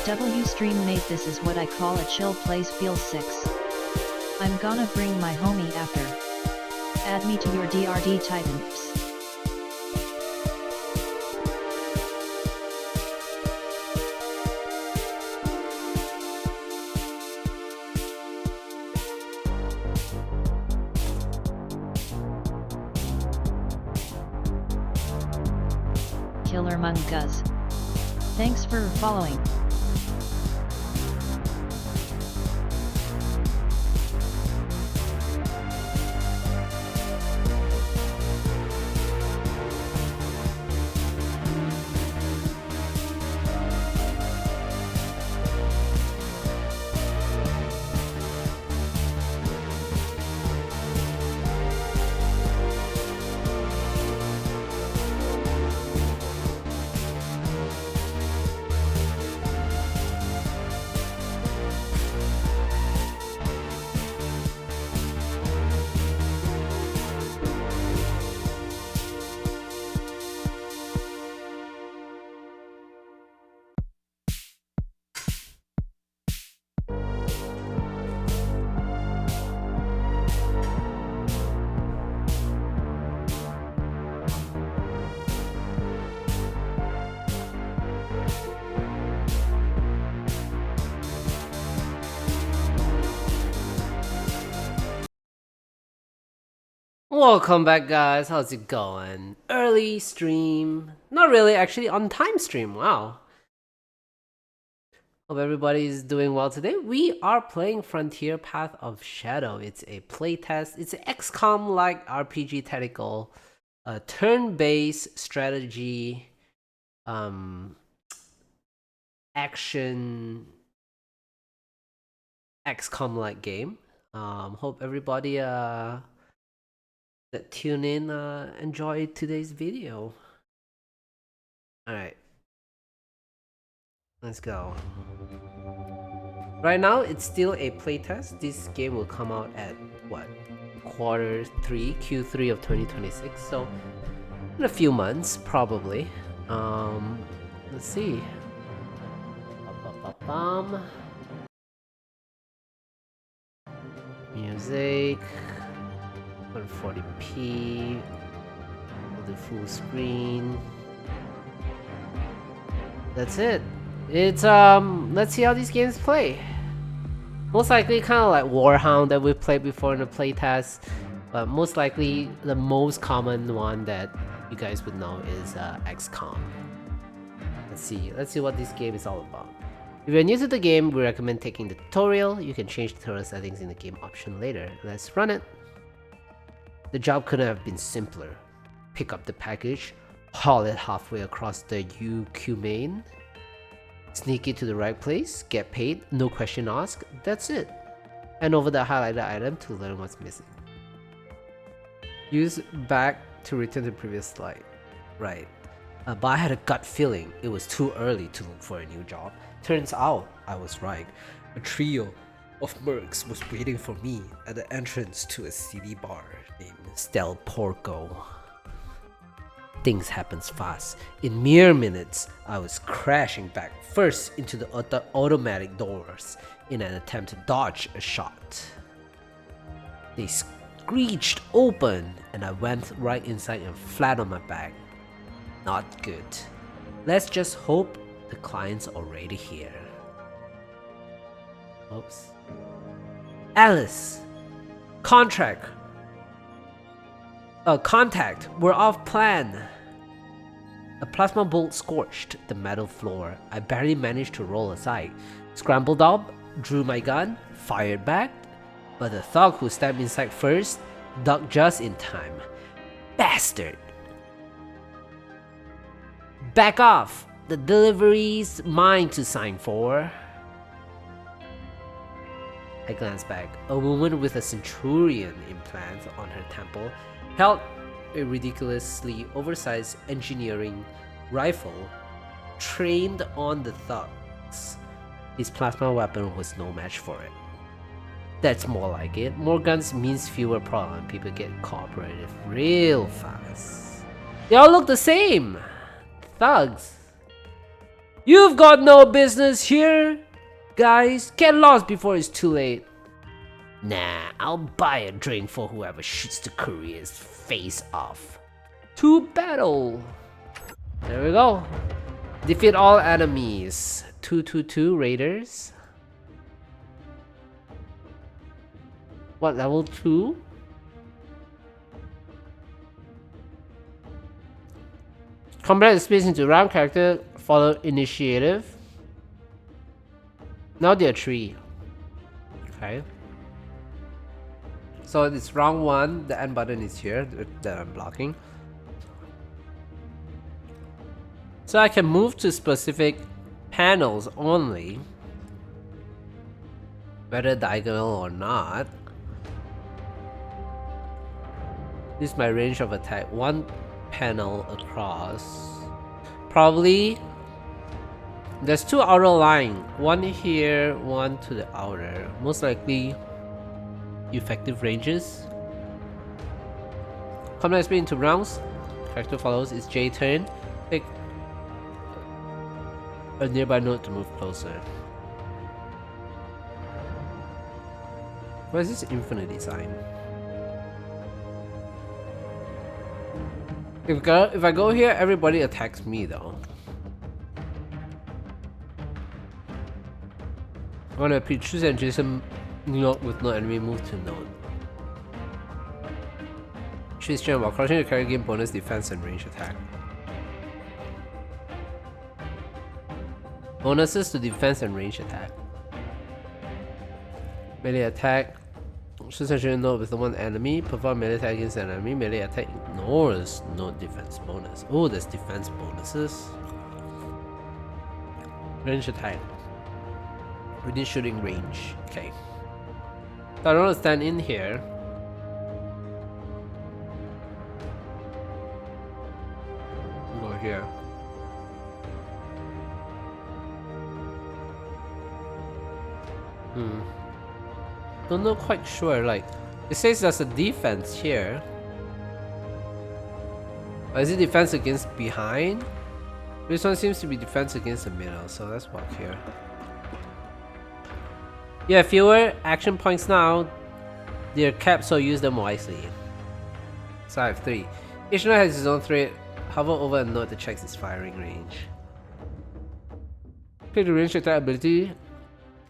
W stream mate, this is what I call a chill place feel 6. I'm gonna bring my homie after. Add me to your DRD Titans. Killer Mungus. Thanks for following. Welcome back, guys. How's it going? Early stream. Not really, actually on time stream. Wow. Hope everybody's doing well today. We are playing Frontier Path of Shadow. It's a playtest. It's an XCOM-like RPG tactical, turn-based strategy, action, XCOM-like game. Hope everybody that tune in enjoy today's video. Alright, let's go. Right now it's still a playtest. This game will come out at what, Q3 of 2026, so in a few months probably. Let's see. Music 140p, we'll do full screen. That's it. It's let's see how these games play. Most likely kind of like Warhound that we played before in the playtest, but most likely the most common one that you guys would know is XCOM. Let's see what this game is all about. If you're new to the game, we recommend taking the tutorial. You can change the tutorial settings in the game option later. Let's run it. The job couldn't have been simpler. Pick up the package, haul it halfway across the UQ main, sneak it to the right place, get paid, no question asked, that's it. And over the highlighted item to learn what's missing. Use back to return to the previous slide. Right. But I had a gut feeling it was too early to look for a new job. Turns out I was right. A trio of mercs was waiting for me at the entrance to a city bar named Stel Porco. Things happens fast. In mere minutes, I was crashing back first into the automatic doors in an attempt to dodge a shot. They screeched open and I went right inside and flat on my back. Not good. Let's just hope the client's already here. Oops. Alice! Contact, we're off plan. A plasma bolt scorched the metal floor. I barely managed to roll aside. Scrambled up, drew my gun, fired back, but the thug who stepped inside first ducked just in time. Bastard! Back off! The delivery's mine to sign for. I glanced back. A woman with a centurion implant on her temple held a ridiculously oversized engineering rifle trained on the thugs. His plasma weapon was no match for it. That's more like it. More guns means fewer problems. People get cooperative real fast. They all look the same. Thugs. You've got no business here! Guys, get lost before it's too late. Nah, I'll buy a drink for whoever shoots the courier's face off. To battle! There we go. Defeat all enemies. 222 raiders. What, level 2? Combat is spaced into round character, follow initiative. Now there are 3. Okay. So it's round 1, the N button is here that I'm blocking. So I can move to specific panels only, whether diagonal or not. This is my range of attack, 1 panel across. Probably there's 2 outer line, 1 here, 1 to the outer. Most likely effective ranges. Combat speed into rounds. Character follows its J turn. Pick a nearby node to move closer. What is this infinity sign? If I go here, everybody attacks me though. I want to repeat, choose and Jason node with no enemy move to node. Choose jump while crouching to carry gain bonus defense and range attack. Bonuses to defense and range attack. Melee attack. Choose and node with the 1 enemy. Perform melee attack against an enemy. Melee attack ignores no defense bonus. Oh, there's defense bonuses. Range attack. Within shooting range. Okay. So I don't want to stand in here. Go here. Don't know quite sure, like it says there's a defense here. Or is it defense against behind? This one seems to be defense against the middle, so let's walk here. Yeah, fewer action points now. They're capped, so use them wisely. So I have 3. Each node has its own threat. Hover over a node to check its firing range. Pick the range attack ability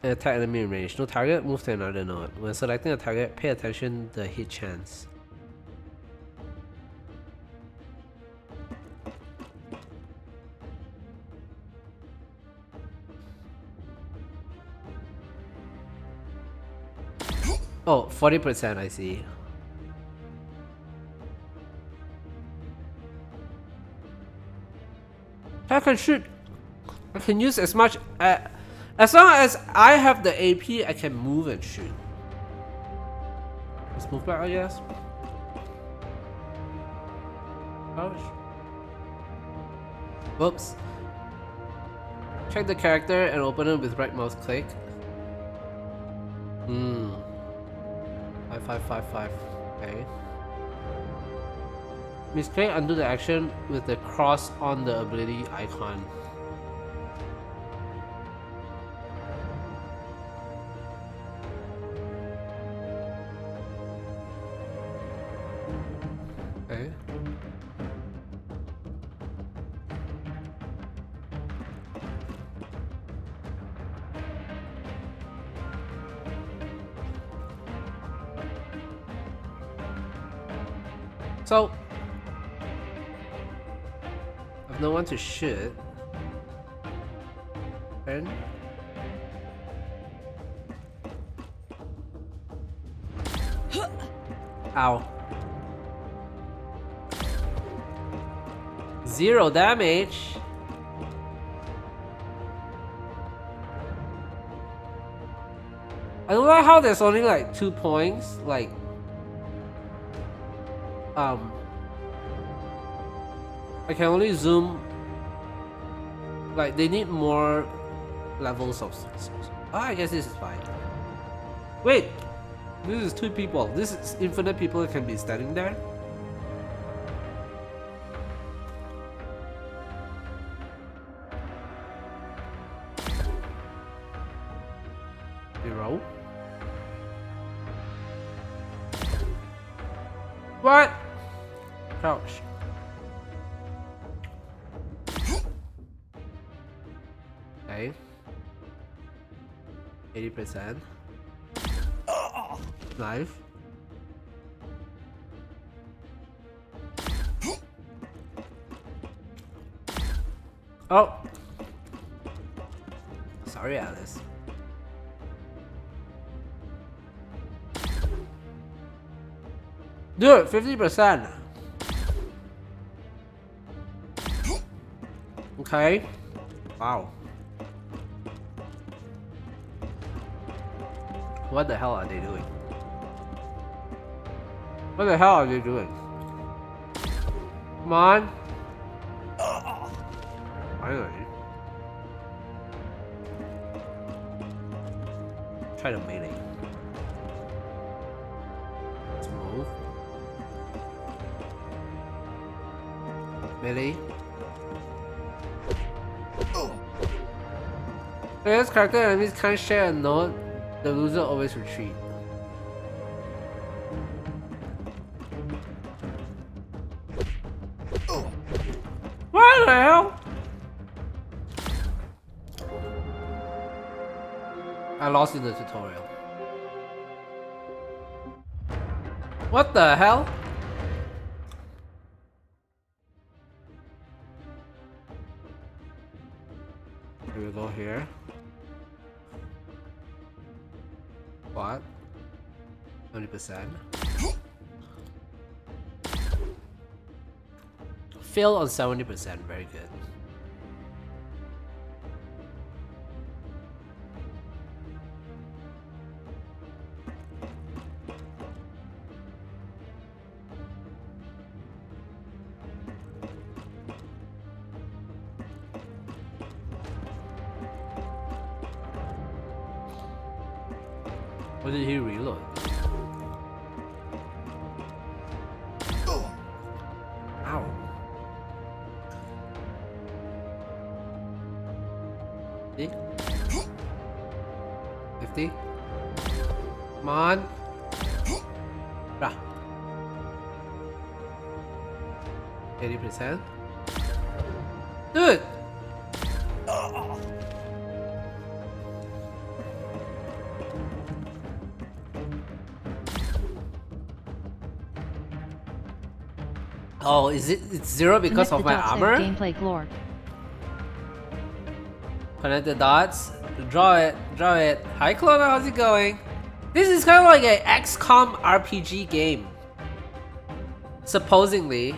and attack enemy in range. No target, move to another node. When selecting a target, pay attention to the hit chance. Oh, 40% I see. I can shoot. I can use as much. As long as I have the AP, I can move and shoot. Let's move back, I guess. Ouch. Whoops. Check the character and open it with right mouse click. 5555. Okay. Misclick, undo the action with the cross on the ability icon. Okay. So I've no one to shoot. And ow. 0 damage. I don't like how there's only like 2 points. Like I can only zoom. Like they need more levels of. Oh, I guess this is fine. Wait, this is 2 people. This is infinite people that can be standing there. What? Crouch. Okay. 80%. Knife. Oh. Sorry, Alice. Dude, 50%. Okay. Wow. What the hell are they doing? What the hell are they doing? Come on. Finally. Try to melee. Let's move. Melee. Players character enemies can't share a note. The loser always retreat. What the hell? I lost in the tutorial. What the hell? Here we go here. What? 20%. Fail on 70%, very good. What did he reload? Ow. 50? Come on. Rah. 80%? Dude! Oh, is it's 0 because of my armor? Gameplay lore. Connect the dots. Draw it. Draw it. Hi, Clover. How's it going? This is kind of like an XCOM RPG game. Supposedly.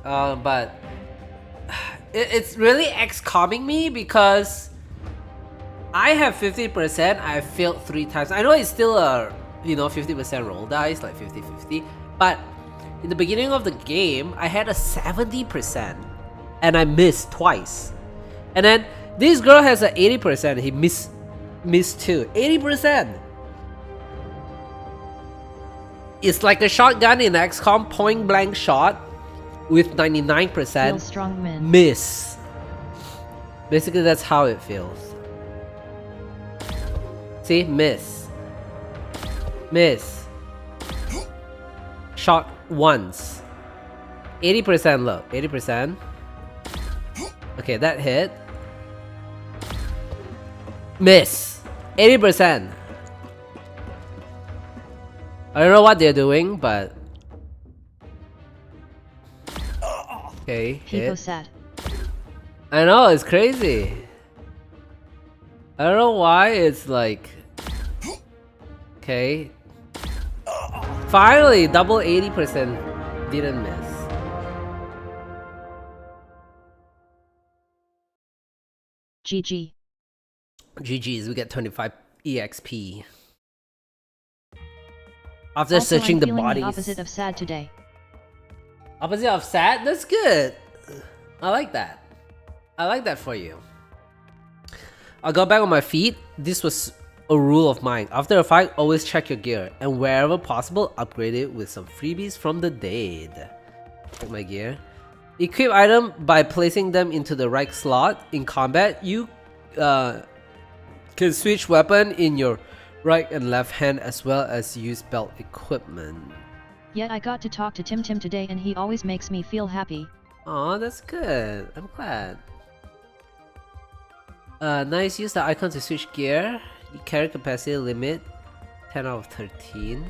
But it's really XCOMing me because I have 50%. I failed 3 times. I know it's still a 50% roll dice, like 50-50. But in the beginning of the game, I had a 70% and I missed twice. And then this girl has an 80%. He missed too. 80%. It's like a shotgun in XCOM, point blank shot with 99% miss. Basically, that's how it feels. See, miss, miss, shot once. 80% look. 80%. Okay, that hit. Miss. 80%. I don't know what they're doing, but okay, hit. Sad. I know, it's crazy. I don't know why it's like okay. Finally, double 80% didn't miss. GG. GG's, we get 25 EXP. After Also, searching I'm the feeling bodies. the opposite of sad today. Opposite of sad? That's good. I like that. I like that for you. I got back on my feet. This was a rule of mine. After a fight, always check your gear. And wherever possible, upgrade it with some freebies from the dead. Check my gear. Equip item by placing them into the right slot. In combat, you can switch weapon in your right and left hand as well as use belt equipment. Yet I got to talk to Tim today and he always makes me feel happy. Aw, that's good. I'm glad. Nice, use the icon to switch gear. You carry capacity limit 10 out of 13.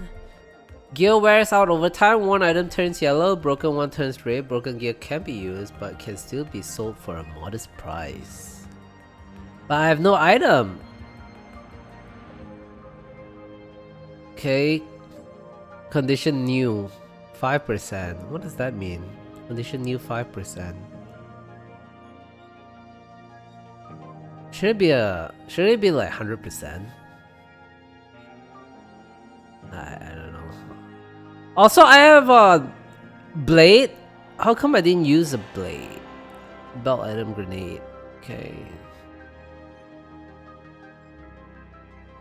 Gear wears out over time. One item turns yellow, broken one turns red. Broken gear can be used, but can still be sold for a modest price. But I have no item. Okay. Condition new, 5%. What does that mean? Condition new 5%. Should it be like 100%? I don't know. Also, I have a blade. How come I didn't use a blade? Belt item grenade. Okay.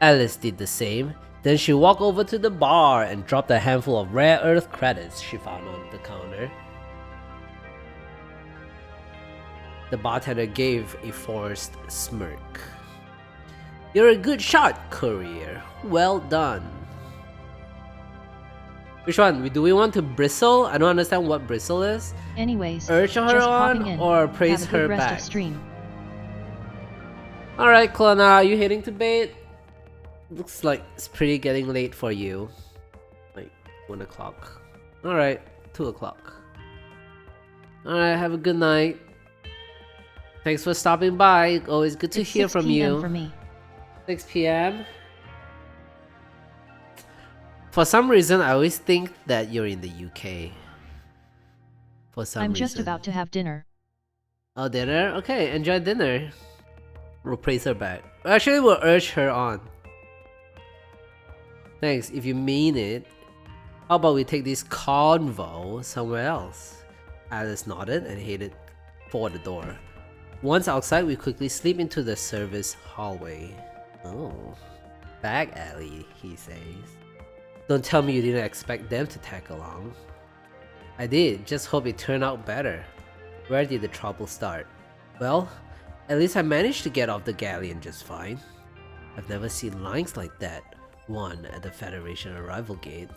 Alice did the same. Then she walked over to the bar and dropped a handful of rare earth credits she found on the counter. The bartender gave a forced smirk. You're a good shot, courier. Well done. Which one? Do we want to bristle? I don't understand what bristle is. Anyways, Urge her just on popping in. or praise Have a good her rest back? of stream. Alright, Klana, are you heading to bed? Looks like it's pretty getting late for you. Like 1 o'clock. Alright, 2 o'clock. Alright, have a good night. Thanks for stopping by. Always good to It's hear 6 from PM you. For me. 6 p.m. For some reason, I always think that you're in the UK. For some reason. I'm just about to have dinner. Oh, dinner? Okay, enjoy dinner. We'll praise her back. Actually, we'll urge her on. Thanks, if you mean it. How about we take this convo somewhere else? Alice nodded and headed for the door. Once outside, we quickly slip into the service hallway. Oh, back alley, he says. Don't tell me you didn't expect them to tag along. I did, just hope it turned out better. Where did the trouble start? Well, at least I managed to get off the galleon just fine. I've never seen lines like that. One at the Federation arrival gate.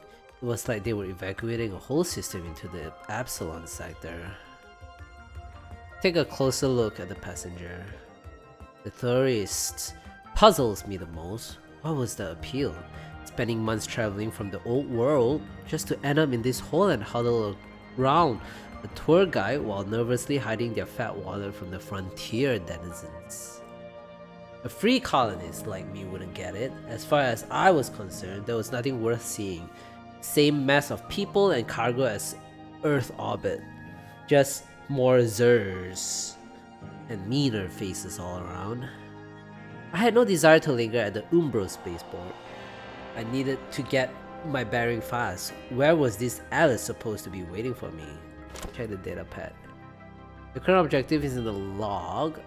It was like they were evacuating a whole system into the Absalon sector. Take a closer look at the passenger. The tourist puzzles me the most. What was the appeal? Spending months traveling from the old world just to end up in this hole and huddle around a tour guide while nervously hiding their fat wallet from the frontier denizens. A free colonist like me wouldn't get it. As far as I was concerned, there was nothing worth seeing. Same mass of people and cargo as Earth orbit. Just more Zers and meaner faces all around. I had no desire to linger at the Umbro spaceport. I needed to get my bearing fast. Where was this Alice supposed to be waiting for me? Check the data pad. The current objective is in the log.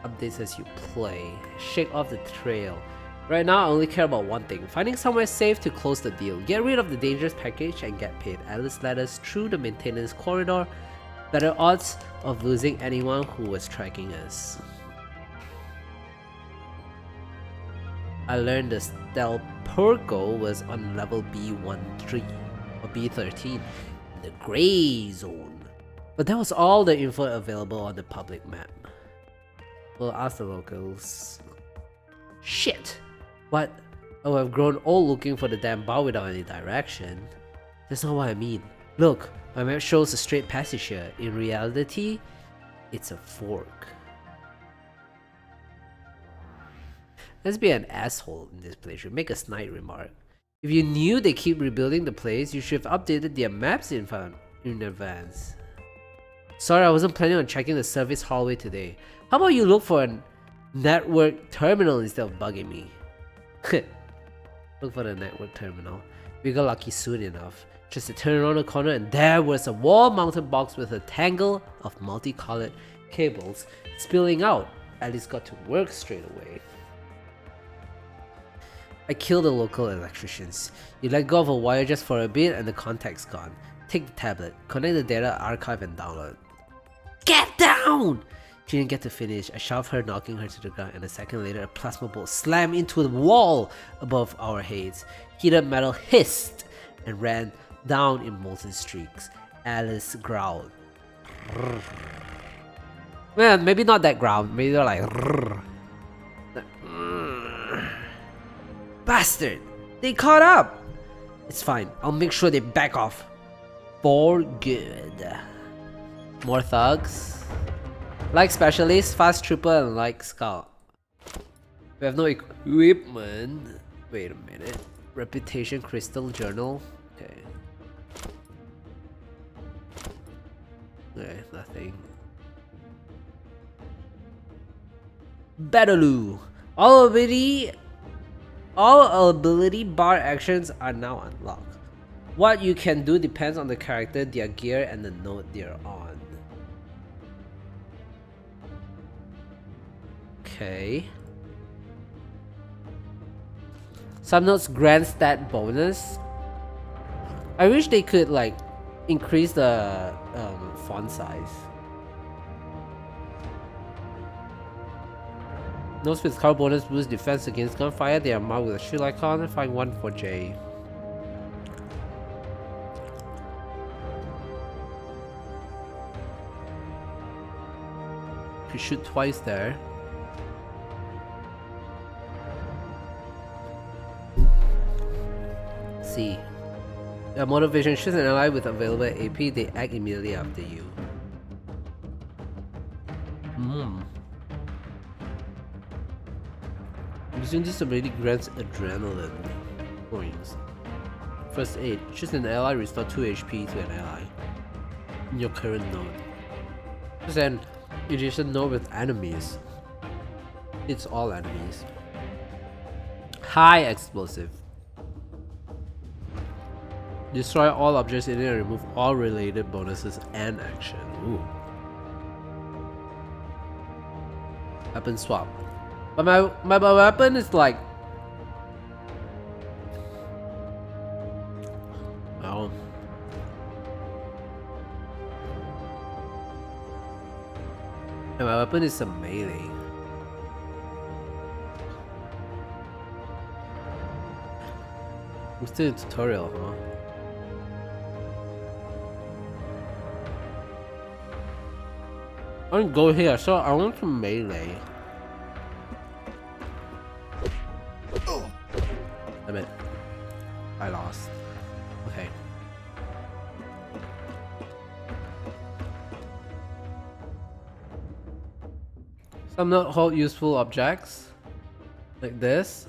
Updates as you play. Shake off the trail. Right now I only care about one thing. Finding somewhere safe to close the deal. Get rid of the dangerous package and get paid. Alice led us through the maintenance corridor. Better odds of losing anyone who was tracking us. I learned the Stelporco was on level B13 or B13 in the gray zone. But that was all the info available on the public map. We'll ask the locals. Shit! What? Oh, I've grown old looking for the damn bar without any direction. That's not what I mean. Look, my map shows a straight passage here. In reality, it's a fork. Let's be an asshole in this place. You make a snide remark. If you knew they keep rebuilding the place, you should have updated their maps in advance. Sorry, I wasn't planning on checking the service hallway today. How about you look for a network terminal instead of bugging me? Look for the network terminal. We got lucky soon enough. Just to turn around the corner and there was a wall-mounted box with a tangle of multicolored cables spilling out. Alice got to work straight away. I killed the local electricians. You let go of a wire just for a bit and the contact's gone. Take the tablet, connect the data, archive and download. Get down! She didn't get to finish. I shoved her, knocking her to the ground, and a second later a plasma bolt slammed into the wall above our heads. Heated metal hissed and ran down in molten streaks. Alice growled. Man, maybe not that growl. Maybe they're like. Bastard! They caught up! It's fine. I'll make sure they back off. For good. More thugs. Like specialist, fast trooper, and like scout. We have no equipment. Wait a minute. Reputation crystal journal. Okay. Okay, nothing. Battleoo. All ability bar actions are now unlocked. What you can do depends on the character, their gear, and the node they're on. Okay. Some nodes grant stat bonus. I wish they could like increase the font size. Nodes with cover bonus boost defense against gunfire. They are marked with a shield icon. Find one for J. You shoot twice there. C. Motivation shoots an ally with available AP. They act immediately after you. Using this ability grants adrenaline points. First aid. Choose an ally, restore 2 HP to an ally in your current node. Choose an adjacent node with enemies. It's all enemies. High explosive. Destroy all objects in it and remove all related bonuses and action. Ooh. Weapon swap. But my weapon is like... Oh. And my weapon is a melee. I'm still in tutorial, huh? I want to go here, so I want to melee. Damn it. I lost. Okay. Some not hold useful objects. Like this.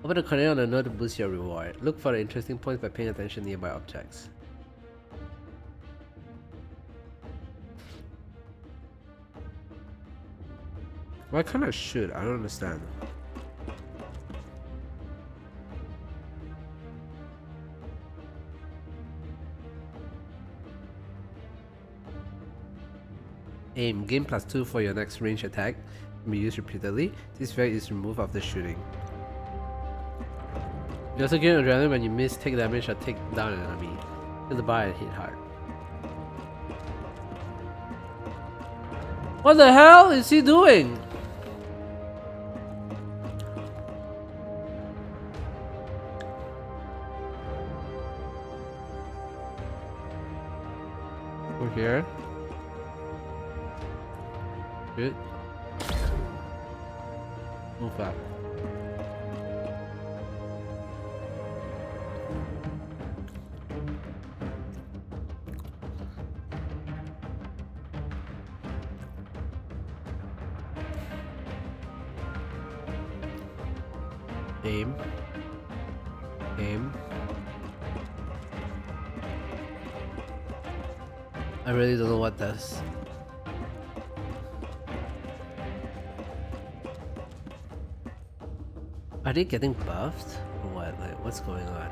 Open a corner on a node to boost your reward. Look for the interesting points by paying attention to nearby objects. Why can't I shoot? I don't understand. Aim. Gain +2 for your next range attack. Can be used repeatedly. This effect is removed after shooting. You also gain adrenaline when you miss, take damage, or take down an enemy. Hit the bar and hit hard. What the hell is he doing? Over here. Good. Move up. Aim. Aim. I really don't know what does. Are they getting buffed? Or what? Like, what's going on?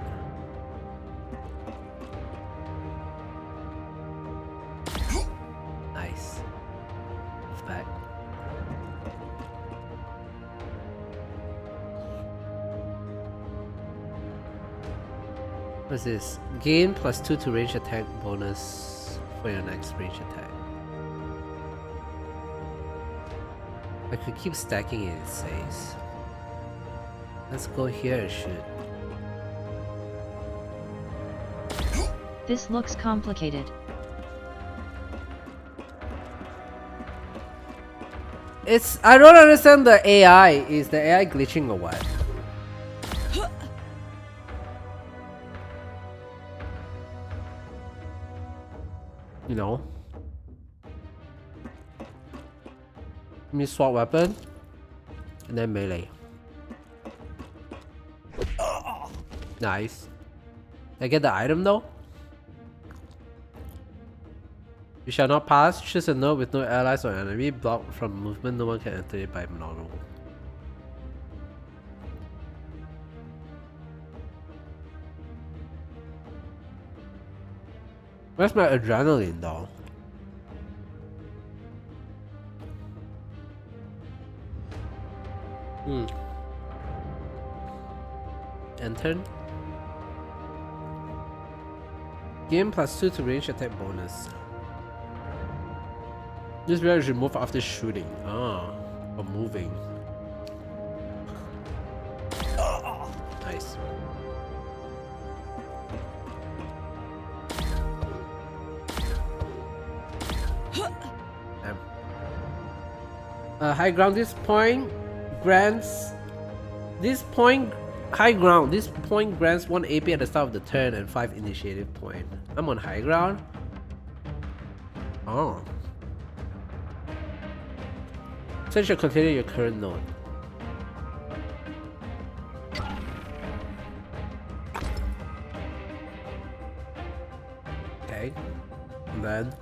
Nice. Move back. What's this? Gain +2 to range attack bonus for your next range attack. I could keep stacking it, it says. Let's go here and shoot. This looks complicated. I don't understand the AI. Is the AI glitching or what? You know? Let me swap weapon. And then melee. Nice. I get the item though? You shall not pass. Choose a node with no allies or enemy. Blocked from movement. No one can enter it by normal. Where's my adrenaline though? Enter. Gain +2 to range attack bonus. This rare is removed after shooting. Or moving. Nice. High ground. This point grants. High ground. This point grants 1 AP at the start of the turn and 5 initiative point. I'm on high ground. Oh. So you should continue your current node. Okay. And then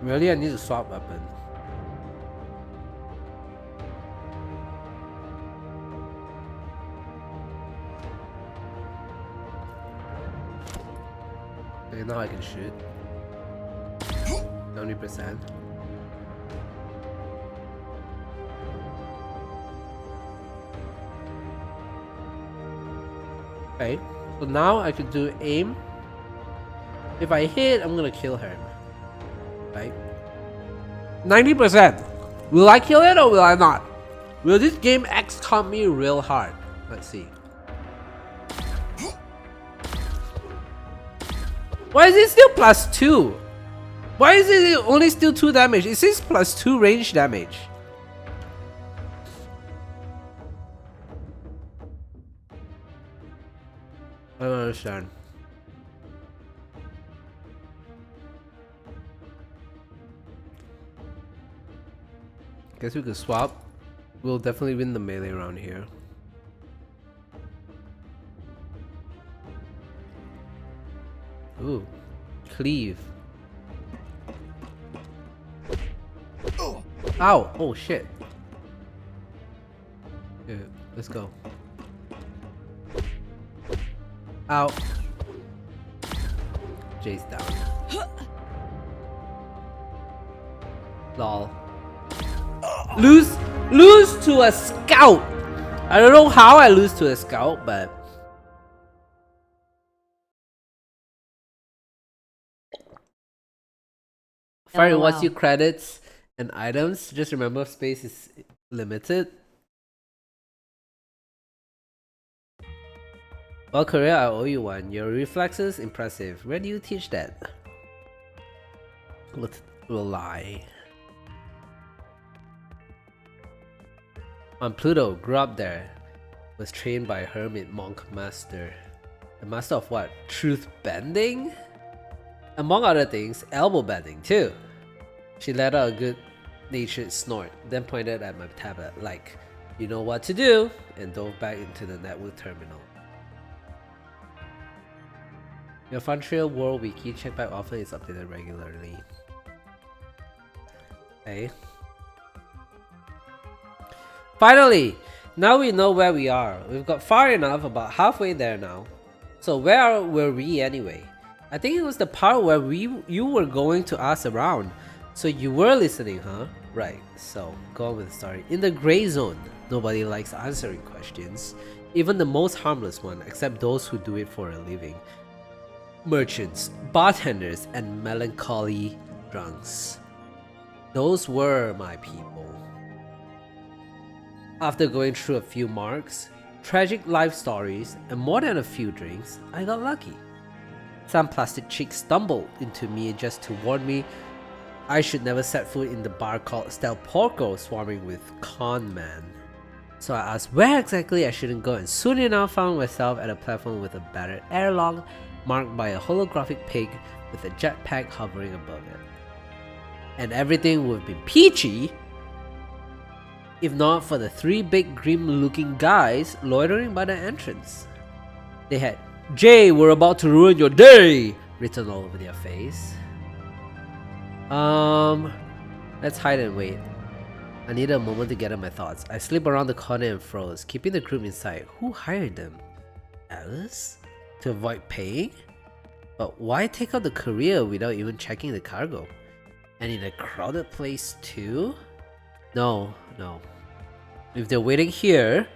really I need to swap weapon. Okay, now I can shoot. 90%. Okay, so now I can do aim. If I hit, I'm gonna kill her. Right? 90%. Will I kill it or will I not? Will this game XCOM me real hard? Let's see. Why is it still +2? Why is it only still 2 damage? It says +2 range damage. I don't understand. Guess we could swap. We'll definitely win the melee round here. Ooh, cleave. Ow! Oh shit. Yeah, let's go. Ow. Jay's down. Lol. Lose to a scout. I don't know how I lose to a scout, but Fire wants you credits and items. Just remember, space is limited. Well, Korea, I owe you one. Your reflexes, impressive. Where do you teach that? Let's lie. On Pluto, grew up there. Was trained by hermit monk master. The master of what? Truth bending? Among other things, elbow bending too. She let out a good-natured snort, then pointed at my tablet like, you know what to do, and dove back into the network terminal. Your Fun Trail World Wiki, check back often, is updated regularly. Okay. Finally! Now we know where we are. We've got far enough, about halfway there now. So where were we anyway? I think it was the part where you were going to ask around. So you were listening, huh? Right, so go on with the story. In the gray zone, nobody likes answering questions. Even the most harmless one, except those who do it for a living. Merchants, bartenders, and melancholy drunks. Those were my people. After going through a few marks, tragic life stories, and more than a few drinks, I got lucky. Some plastic chick stumbled into me just to warn me I should never set foot in the bar called Stel Porco swarming with con men. So I asked where exactly I shouldn't go, and soon enough found myself at a platform with a battered airlock marked by a holographic pig with a jetpack hovering above it. And everything would have been peachy if not for the three big grim-looking guys loitering by the entrance. They had "Jay, we're about to ruin your day" written all over their face. Let's hide and wait. I needed a moment to gather my thoughts. I slipped around the corner and froze, keeping the group in sight. Who hired them? Alice? To avoid paying? But why take out the courier without even checking the cargo? And in a crowded place too? No. If they're waiting here,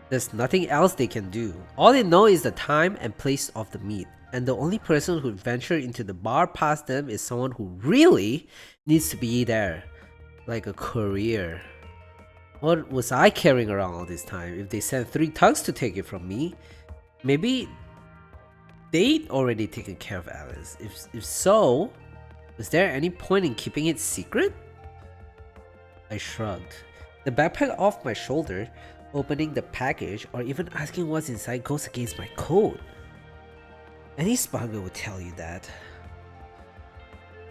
there's nothing else they can do. All they know is the time and place of the meet, and the only person who'd venture into the bar past them is someone who really needs to be there, like a courier. What was I carrying around all this time? If they sent 3 thugs to take it from me, maybe they'd already taken care of Alice. If so, was there any point in keeping it secret? I shrugged. The backpack off my shoulder, opening the package or even asking what's inside goes against my code. Any smuggler would tell you that.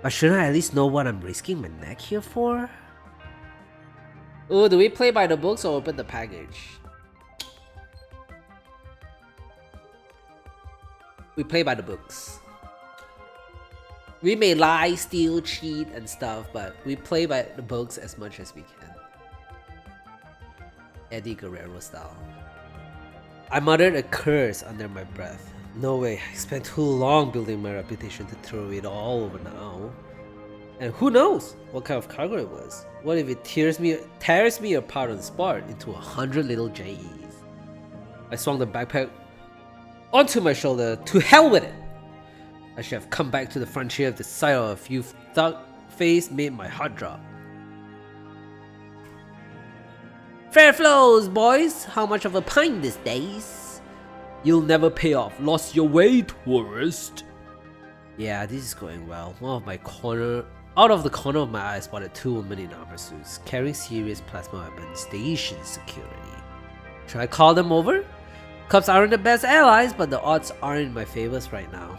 But shouldn't I at least know what I'm risking my neck here for? Ooh, do we play by the books or open the package? We play by the books. We may lie, steal, cheat, and stuff, but we play by the books as much as we can. Eddie Guerrero style. I muttered a curse under my breath. No way, I spent too long building my reputation to throw it all over now. And who knows what kind of cargo it was? What if it tears me apart on the spot into 100 little JEs? I swung the backpack onto my shoulder. To hell with it! I should have come back to the frontier if the sight of a few thug face made my heart drop. Fair flows, boys! How much of a pint these days? You'll never pay off. Lost your way, tourist. Yeah, this is going well. Out of the corner of my eye, I spotted 2 women in armor suits, carrying serious plasma weapons, station security. Should I call them over? Cops aren't the best allies, but the odds aren't in my favors right now.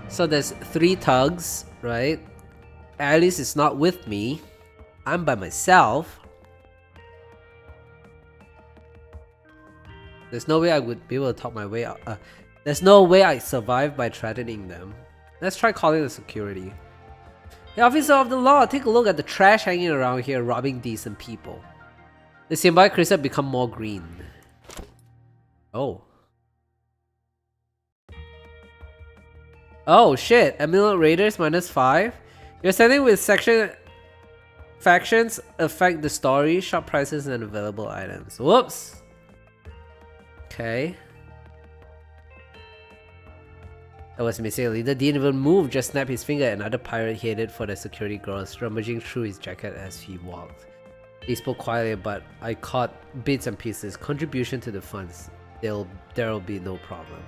So there's 3 thugs, right? Alice is not with me. I'm by myself. There's no way I would be able to talk my way out. There's no way I survive by threatening them. Let's try calling the security. Hey, officer of the law, take a look at the trash hanging around here, robbing decent people. The symbiote crystal become more green. Oh shit, Emerald Raiders -5. You're sending with factions affect the story, shop prices, and available items. Whoops. Okay. That was missing. A leader didn't even move, just snapped his finger. Another pirate headed for the security guards, rummaging through his jacket as he walked. He spoke quietly, but I caught bits and pieces. Contribution to the funds. There'll be no problem.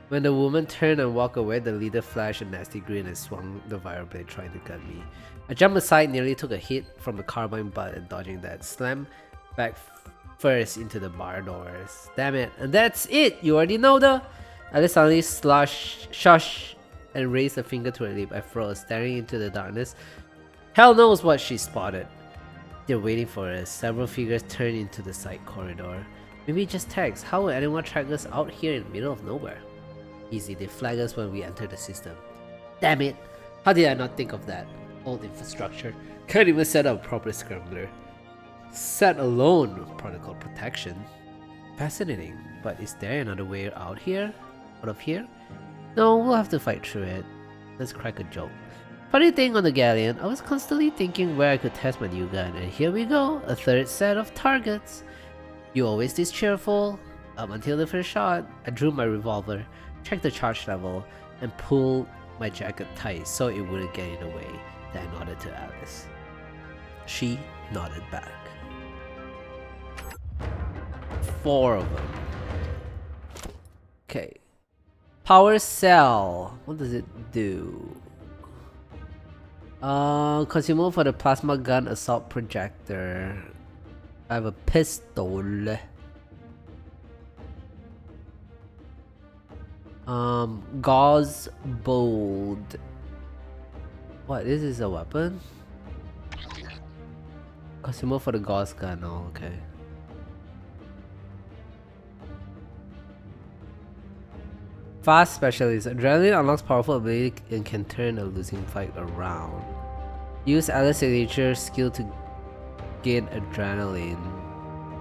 When the woman turned and walked away, the leader flashed a nasty grin and swung the wire blade, trying to gun me. I jumped aside, nearly took a hit from the carbine butt, and dodging that, slammed back first into the bar doors. Damn it. And that's it! You already know the... Alice suddenly shush and raised a finger to her lip. I froze, staring into the darkness. Hell knows what she spotted. They're waiting for us. Several figures turned into the side corridor. Maybe just tags. How will anyone track us out here in the middle of nowhere? Easy, they flag us when we enter the system. Damn it! How did I not think of that? Old infrastructure. Can't even set up a proper scrambler. Set alone protocol protection. Fascinating, but is there another way out of here? No, we'll have to fight through it. Let's crack a joke. Funny thing on the galleon, I was constantly thinking where I could test my new gun, and here we go, a 3rd set of targets. You always this cheerful? Up until the first shot, I drew my revolver, checked the charge level, and pulled my jacket tight so it wouldn't get in the way. Then I nodded to Alice. She nodded back. 4 of them. Okay. Power cell. What does it do? Consumable for the plasma gun assault projector. I have a pistol. Gauze bolt. What? This is a weapon? Consumable for the gauze gun. Oh, okay. Fast specialist. Adrenaline unlocks powerful ability and can turn a losing fight around. Use Alice's signature skill to gain adrenaline.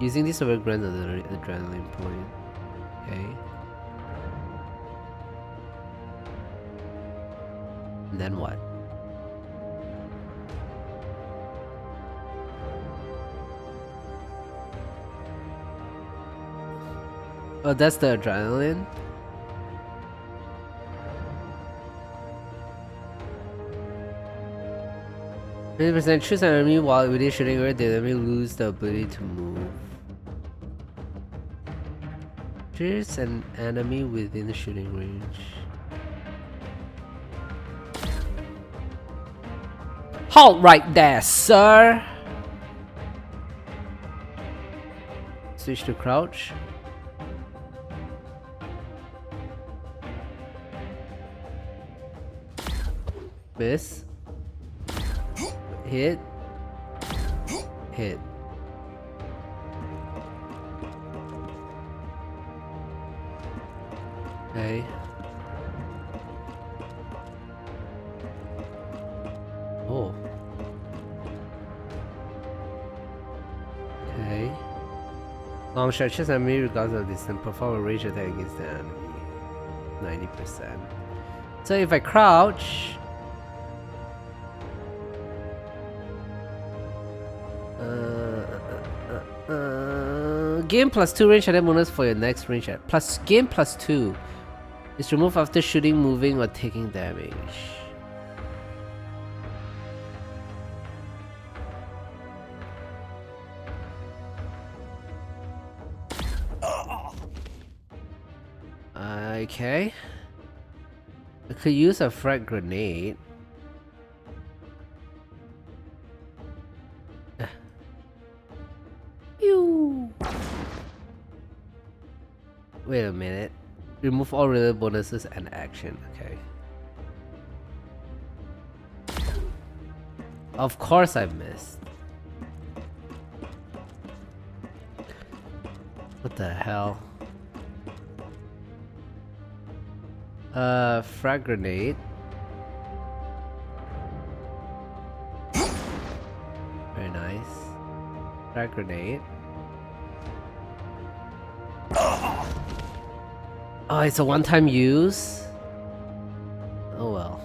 Using this over grants another adrenaline point. Okay. And then what? Oh, that's the adrenaline? 50% choose an enemy while within shooting range, the enemy lose the ability to move. Choose an enemy within the shooting range. Halt right there, sir! Switch to crouch. Miss. Hit. Hit. Okay. Oh. Okay. Long stretches enemy regardless of distance. Perform a range attack against the enemy. 90%. So if I crouch, gain +2 range attack bonus for your next range attack. Gain +2 is removed after shooting, moving, or taking damage. Okay. I could use a frag grenade. Pew. Wait a minute. Remove all related bonuses and action. Okay. Of course I missed. What the hell? Frag grenade. Very nice. Frag grenade. Oh, it's a one-time use? Oh well.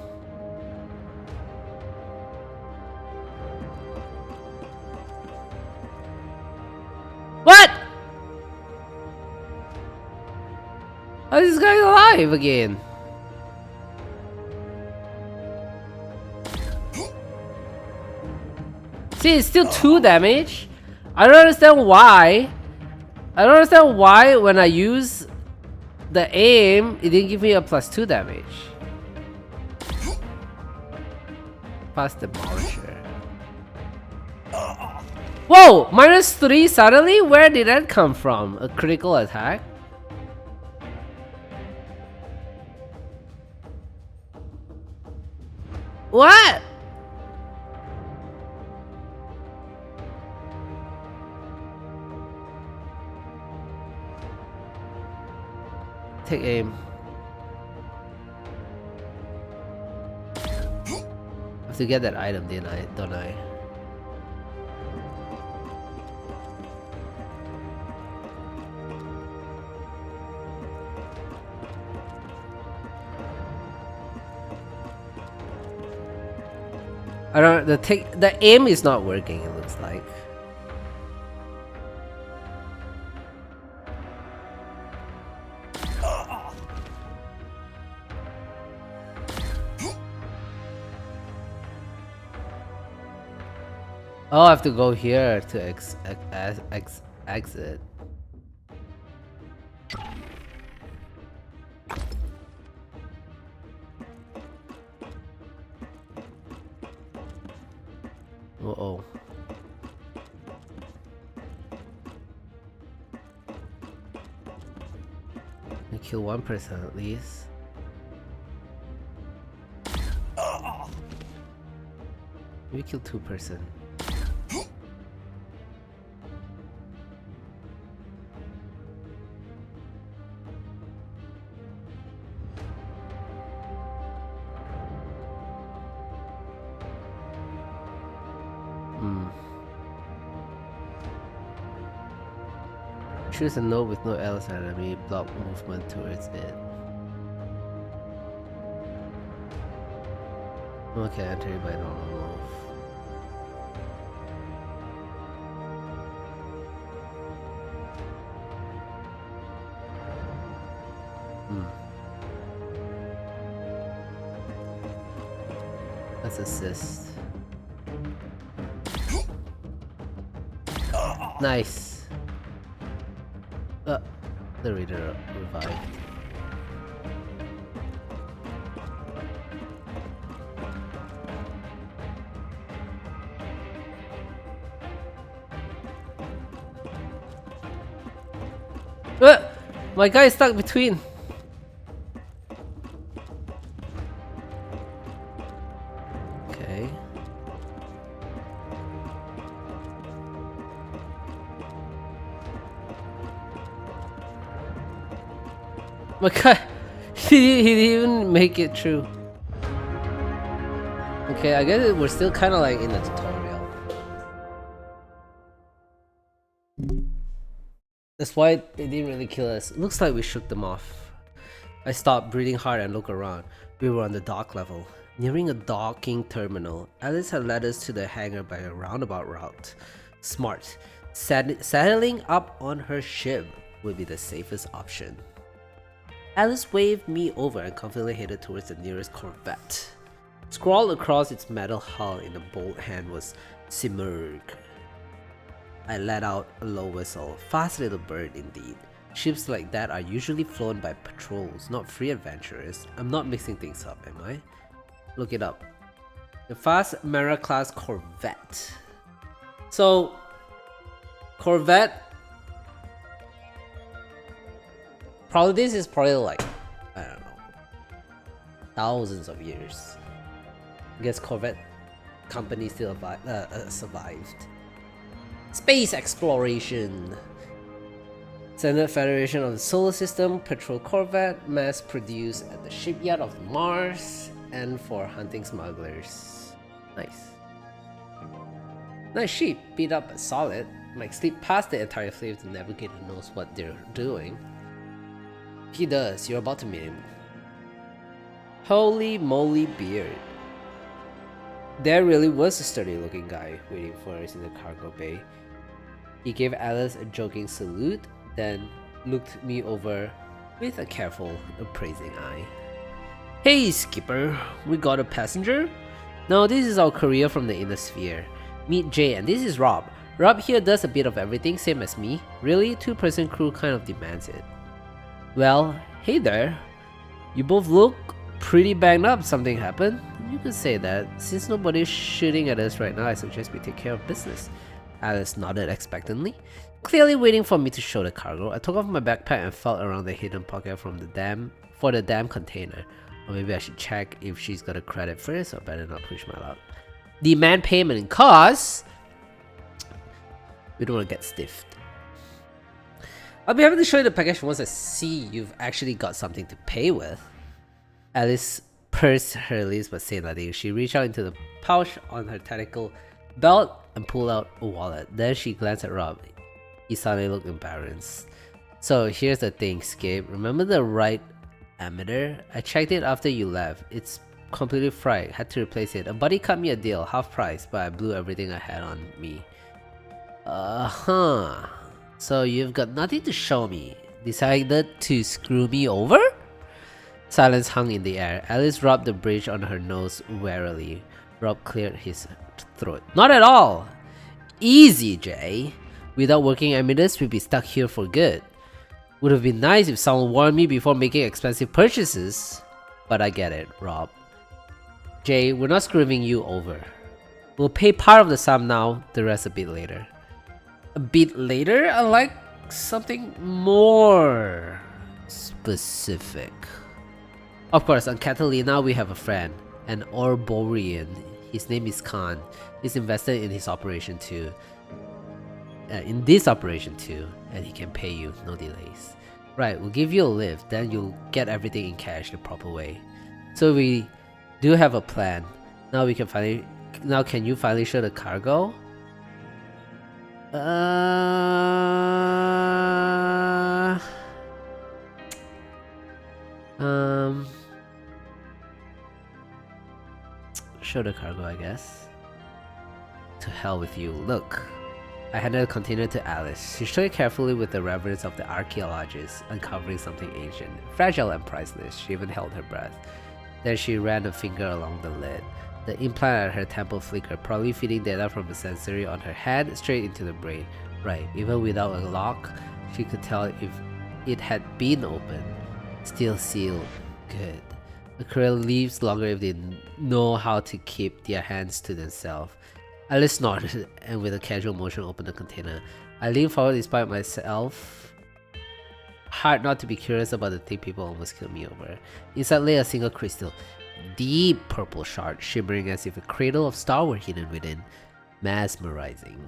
What? How is this guy alive again? See, it's still 2 damage. I don't understand why. I don't understand why when I use the aim, it didn't give me a +2 damage. Fast demolisher. Whoa! -3 suddenly? Where did that come from? A critical attack? What? Take aim. I have to get that item, don't I? I don't. The aim is not working. It looks like. Oh, I have to go here to exit. Uh-oh. I kill one person at least. Maybe kill 2 person. Choose a node with no else enemy, block movement towards it. Okay, enter it by normal move. Let's assist. Nice. The reader revived. My guy is stuck between. Okay. My guy, he didn't even make it through. Okay, I guess we're still kind of like in the tutorial. That's why they didn't really kill us. Looks like we shook them off. I stopped, breathing hard, and looked around. We were on the dock level, nearing a docking terminal. Alice had led us to the hangar by a roundabout route. Smart. Settling up on her ship would be the safest option. Alice waved me over and confidently headed towards the nearest corvette. Scrawled across its metal hull in a bold hand was Simurg. I let out a low whistle. Fast little bird indeed. Ships like that are usually flown by patrols, not free adventurers. I'm not mixing things up, am I? Look it up. The fast Mara class corvette. So, corvette. Probably this is probably like, I don't know, thousands of years. I guess corvette company still survived. Space exploration. Standard Federation of the Solar System patrol corvette, mass produced at the shipyard of Mars and for hunting smugglers. Nice. Nice ship, beat up but solid. Might sleep past the entire fleet if the navigator knows what they're doing. He does, you're about to meet him. Holy moly beard. There really was a sturdy looking guy waiting for us in the cargo bay. He gave Alice a joking salute, then looked me over with a careful, appraising eye. Hey skipper, we got a passenger? No, this is our courier from the inner sphere. Meet Jay, and this is Rob. Rob here does a bit of everything, same as me. Really, 2-person crew kind of demands it. Well, hey there. You both look pretty banged up. Something happened? You could say that. Since nobody's shooting at us right now, I suggest we take care of business. Alice nodded expectantly, clearly waiting for me to show the cargo. I took off my backpack and felt around the hidden pocket for the damn container. Or maybe I should check if she's got a credit first, or better not push my luck. Demand payment cause we don't want to get stiffed. I'll be happy to show you the package once I see you've actually got something to pay with. Alice pursed her lips but said nothing. She reached out into the pouch on her tactical belt and pulled out a wallet. Then she glanced at Rob. He suddenly looked embarrassed. So here's the thing, Skip. Remember the right ammeter? I checked it after you left. It's completely fried. Had to replace it. A buddy cut me a deal, half price, but I blew everything I had on me. So you've got nothing to show me. Decided to screw me over? Silence hung in the air. Alice rubbed the bridge on her nose warily. Rob cleared his throat. Not at all! Easy, Jay. Without working amethyst, we'd be stuck here for good. Would have been nice if someone warned me before making expensive purchases. But I get it, Rob. Jay, we're not screwing you over. We'll pay part of the sum now, the rest a bit later. A bit later? I like something more specific. Of course, on Catalina we have a friend, an Orborian. His name is Khan. He's invested in his operation too. In this operation too, and he can pay you, no delays. Right, we'll give you a lift, then you'll get everything in cash the proper way. So we do have a plan. Now we can finally. Now can you finally show the cargo? Show the cargo, I guess. To hell with you. Look. I handed the container to Alice. She showed it carefully with the reverence of the archaeologist, uncovering something ancient, fragile and priceless. She even held her breath. Then she ran a finger along the lid. The implant at her temple flickered, probably feeding data from the sensory on her head straight into the brain. Right, even without a lock, she could tell if it had been opened. Still sealed. Good. The courier leaves longer if they know how to keep their hands to themselves. Alice nodded and with a casual motion opened the container. I leaned forward despite myself. Hard not to be curious about the thing people almost killed me over. Inside lay a single crystal. Deep purple shard, shimmering as if a cradle of star were hidden within. Mesmerizing.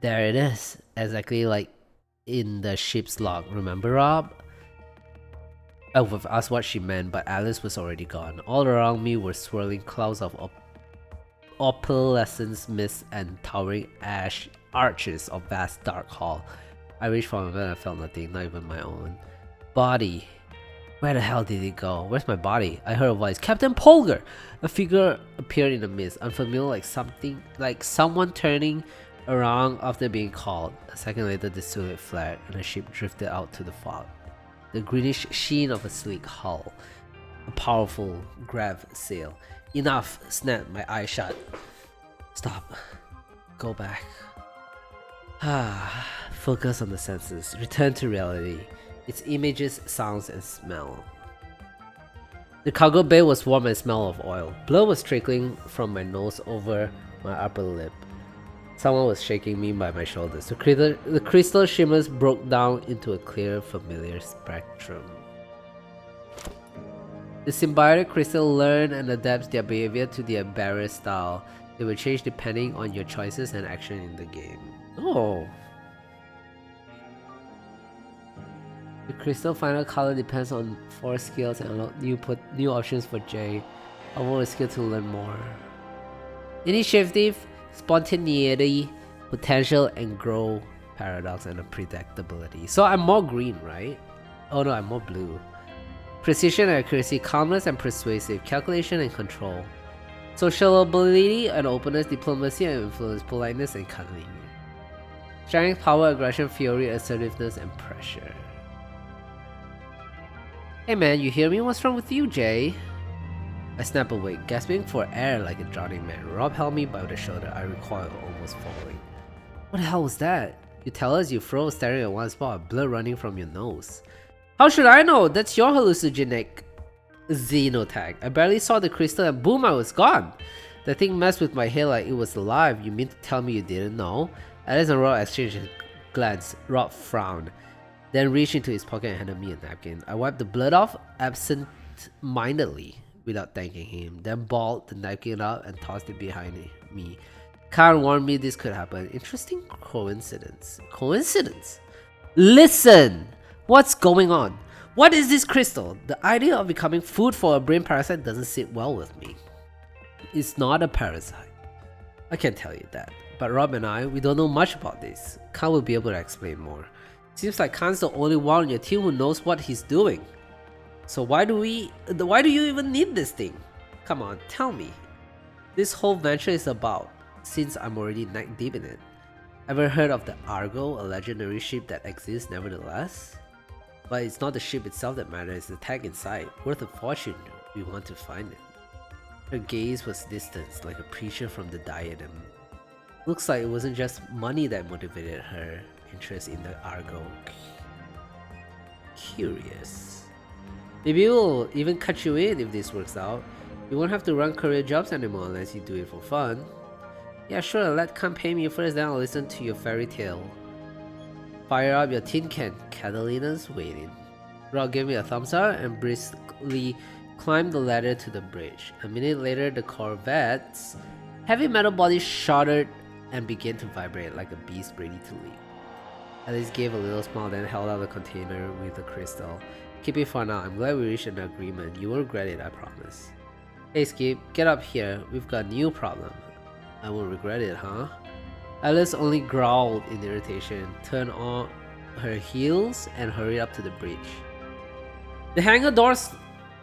There it is. Exactly like in the ship's log. Remember, Rob? I would have asked what she meant, but Alice was already gone. All around me were swirling clouds of opalescent mist and towering ash arches of vast dark hall. I reached for my bed and I felt nothing, not even my own body. Where the hell did it go? Where's my body? I heard a voice. Captain Polgar! A figure appeared in the mist, unfamiliar, like someone turning around after being called. A second later, the silhouette flared and the ship drifted out to the fog. The greenish sheen of a sleek hull. A powerful grav sail. Enough! Snapped my eyes shut. Stop. Go back. Focus on the senses. Return to reality. Its images, sounds, and smell. The cargo bay was warm and smelled of oil. Blood was trickling from my nose over my upper lip. Someone was shaking me by my shoulders. The crystal shimmers broke down into a clear, familiar spectrum. The symbiotic crystal learn and adapts their behavior to their barrier style. They will change depending on your choices and action in the game. Oh. The crystal final color depends on 4 skills and unlock new options for J. I want a skill to learn more. Initiative, spontaneity, potential, and grow, paradox, and unpredictability. So I'm more green, right? Oh no, I'm more blue. Precision and accuracy, calmness and persuasive, calculation and control. Sociability and openness, diplomacy and influence, politeness and cunning. Strength, power, aggression, fury, assertiveness, and pressure. Hey man, you hear me? What's wrong with you, Jay? I snapped awake, gasping for air like a drowning man. Rob held me by the shoulder. I recoiled, almost falling. What the hell was that? You tell us you froze, staring at one spot, blood running from your nose. How should I know? That's your hallucinogenic xenotag. I barely saw the crystal and boom, I was gone. The thing messed with my head like it was alive. You mean to tell me you didn't know? Alice and Rob exchanged a glance. Rob frowned, then reached into his pocket and handed me a napkin. I wiped the blood off absent-mindedly without thanking him, then balled the napkin up and tossed it behind me. Khan warned me this could happen. Interesting coincidence. Coincidence? Listen! What's going on? What is this crystal? The idea of becoming food for a brain parasite doesn't sit well with me. It's not a parasite. I can tell you that. But Rob and I, we don't know much about this. Khan will be able to explain more. Seems like Khan's the only one on your team who knows what he's doing. So why do you even need this thing? Come on, tell me. This whole venture is about, since I'm already neck deep in it. Ever heard of the Argo, a legendary ship that exists nevertheless? But it's not the ship itself that matters, it's the tag inside, worth a fortune. We want to find it. Her gaze was distant, like a preacher from the diadem. Looks like it wasn't just money that motivated her interest in the Argo. Curious. Maybe we'll even cut you in if this works out. You won't have to run career jobs anymore unless you do it for fun. Yeah, sure, come pay me first, then I'll listen to your fairy tale. Fire up your tin can, Catalina's waiting. Rock gave me a thumbs up and briskly climbed the ladder to the bridge. A minute later, the Corvette's heavy metal body shuddered and began to vibrate like a beast ready to leap. Alice gave a little smile, then held out the container with the crystal. Keep it for now. I'm glad we reached an agreement. You won't regret it, I promise. Hey Skip, get up here. We've got a new problem. I won't regret it, huh? Alice only growled in irritation, turned on her heels, and hurried up to the bridge. The hangar doors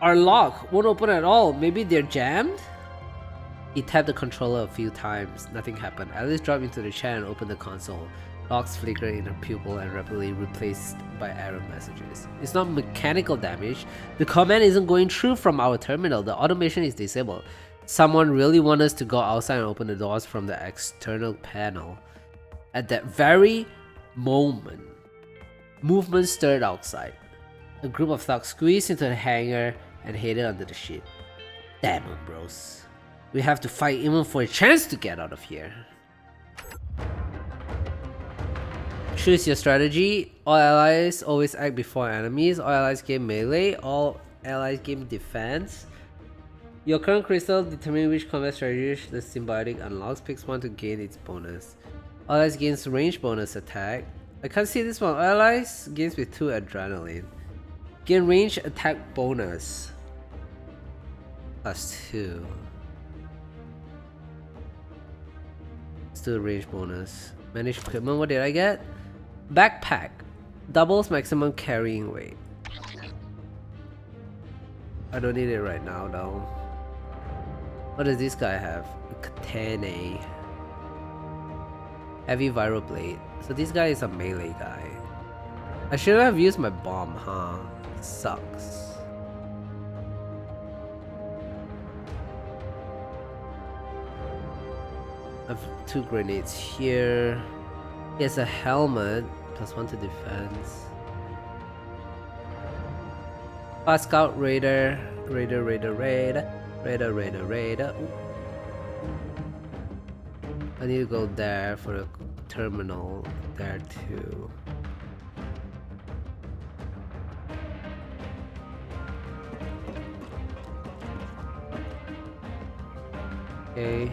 are locked. Won't open at all. Maybe they're jammed? He tapped the controller a few times. Nothing happened. Alice dropped into the chair and opened the console. Locks flickered in her pupil and rapidly replaced by error messages. It's not mechanical damage. The command isn't going through from our terminal. The automation is disabled. Someone really wants us to go outside and open the doors from the external panel. At that very moment, movement stirred outside. A group of thugs squeezed into the hangar and headed under the ship. Damn 'em, bros. We have to fight even for a chance to get out of here. Choose your strategy. All allies always act before enemies. All allies gain melee. All allies gain defense. Your current crystal determines which combat strategy the symbiotic unlocks. Picks one to gain its bonus. All allies gains range bonus attack. I can't see this one. All allies gains with 2 adrenaline. Gain range attack bonus. +2. Let's do a range bonus. Manage equipment. What did I get? Backpack. Doubles maximum carrying weight. I don't need it right now though. What does this guy have? A katana. Heavy viral blade. So this guy is a melee guy. I should have used my bomb, huh? Sucks. I have 2 grenades here. He has a helmet, +1 to defense. Fast scout, raider. Ooh. I need to go there for the terminal. There too. Okay.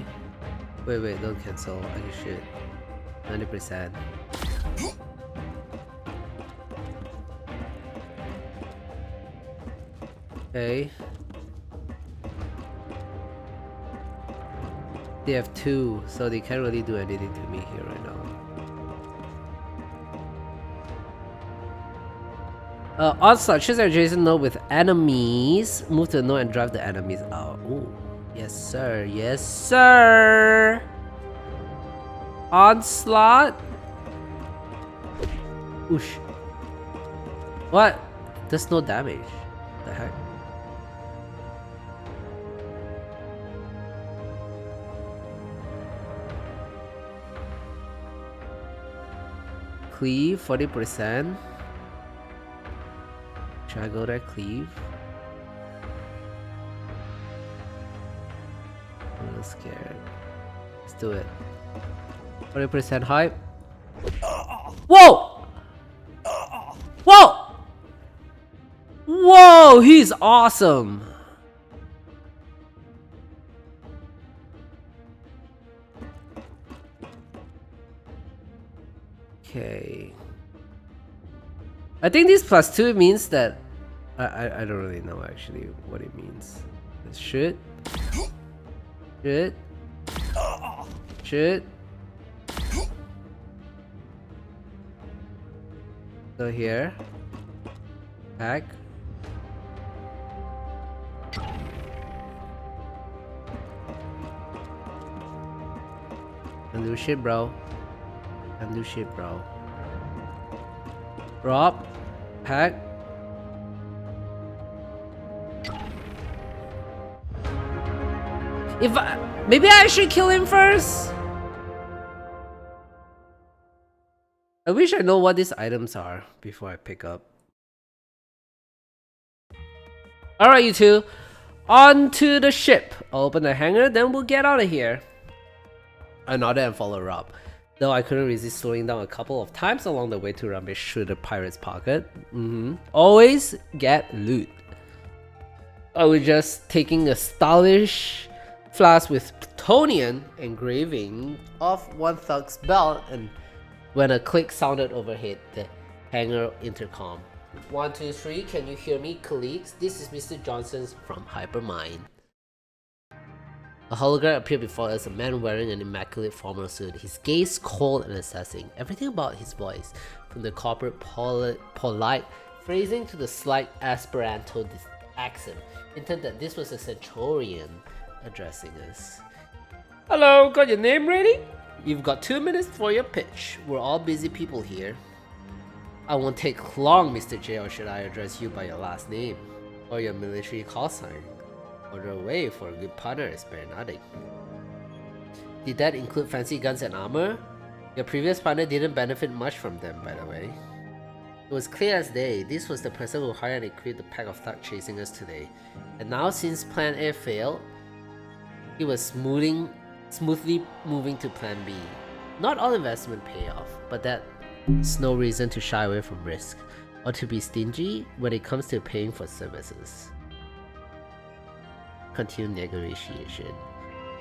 Wait, don't cancel. I can shoot. 90%. Okay. They have 2, so they can't really do anything to me here right now. Onslaught, choose an adjacent node with enemies. Move to the node and drive the enemies out. Ooh. Yes, sir. Yes, sir. Onslaught. Oosh. What? There's no damage. The heck? Cleave 40%. Should I go there? Cleave. I'm a little scared. Let's do it. 40% hype. Whoa! Whoa! Whoa! He's awesome! Okay. I think this +2 means that I don't really know actually what it means. Shoot. Shoot. Shoot. So here. Hack. And do shit, bro. And do shit, bro. Drop. Hack. Maybe I should kill him first? I wish I know what these items are before I pick up. Alright, you two. On to the ship. I'll open the hangar, then we'll get out of here. I nodded and followed Rob, though I couldn't resist slowing down a couple of times along the way to rummage through the pirate's pocket. Always get loot. I was just taking a stylish flask with plutonium engraving off one thug's belt, and when a click sounded overhead the hangar intercom. 1, 2, 3, can you hear me, colleagues? This is Mr. Johnson's from Hypermind. A hologram appeared before us, a man wearing an immaculate formal suit, his gaze cold and assessing. Everything about his voice, from the corporate polite phrasing to the slight Esperanto accent, hinted that this was a centurion addressing us. Hello, got your name ready? You've got 2 minutes for your pitch. We're all busy people here. I won't take long, Mr. J, or should I address you by your last name? Or your military call sign? Order away, for a good partner is spare nothing. Did that include fancy guns and armor? Your previous partner didn't benefit much from them, by the way. It was clear as day, this was the person who hired and equipped the pack of thugs chasing us today. And now, since Plan A failed, he was smoothly moving to Plan B. Not all investment pay off, but that's no reason to shy away from risk, or to be stingy when it comes to paying for services. Continue negotiation.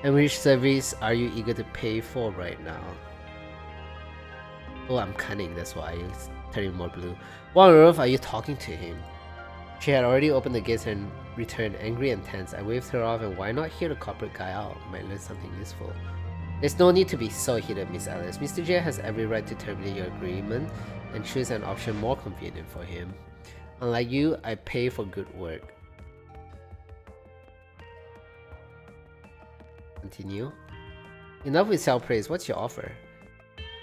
And which service are you eager to pay for right now? Oh, I'm cunning, that's why it's turning more blue. What on earth are you talking to him? She had already opened the gates and returned angry and tense. I waved her off, and why not hear the corporate guy out? Might learn something useful. There's no need to be so heated, Miss Alice. Mr. J has every right to terminate your agreement and choose an option more convenient for him. Unlike you, I pay for good work. Continue. Enough with self-praise, what's your offer?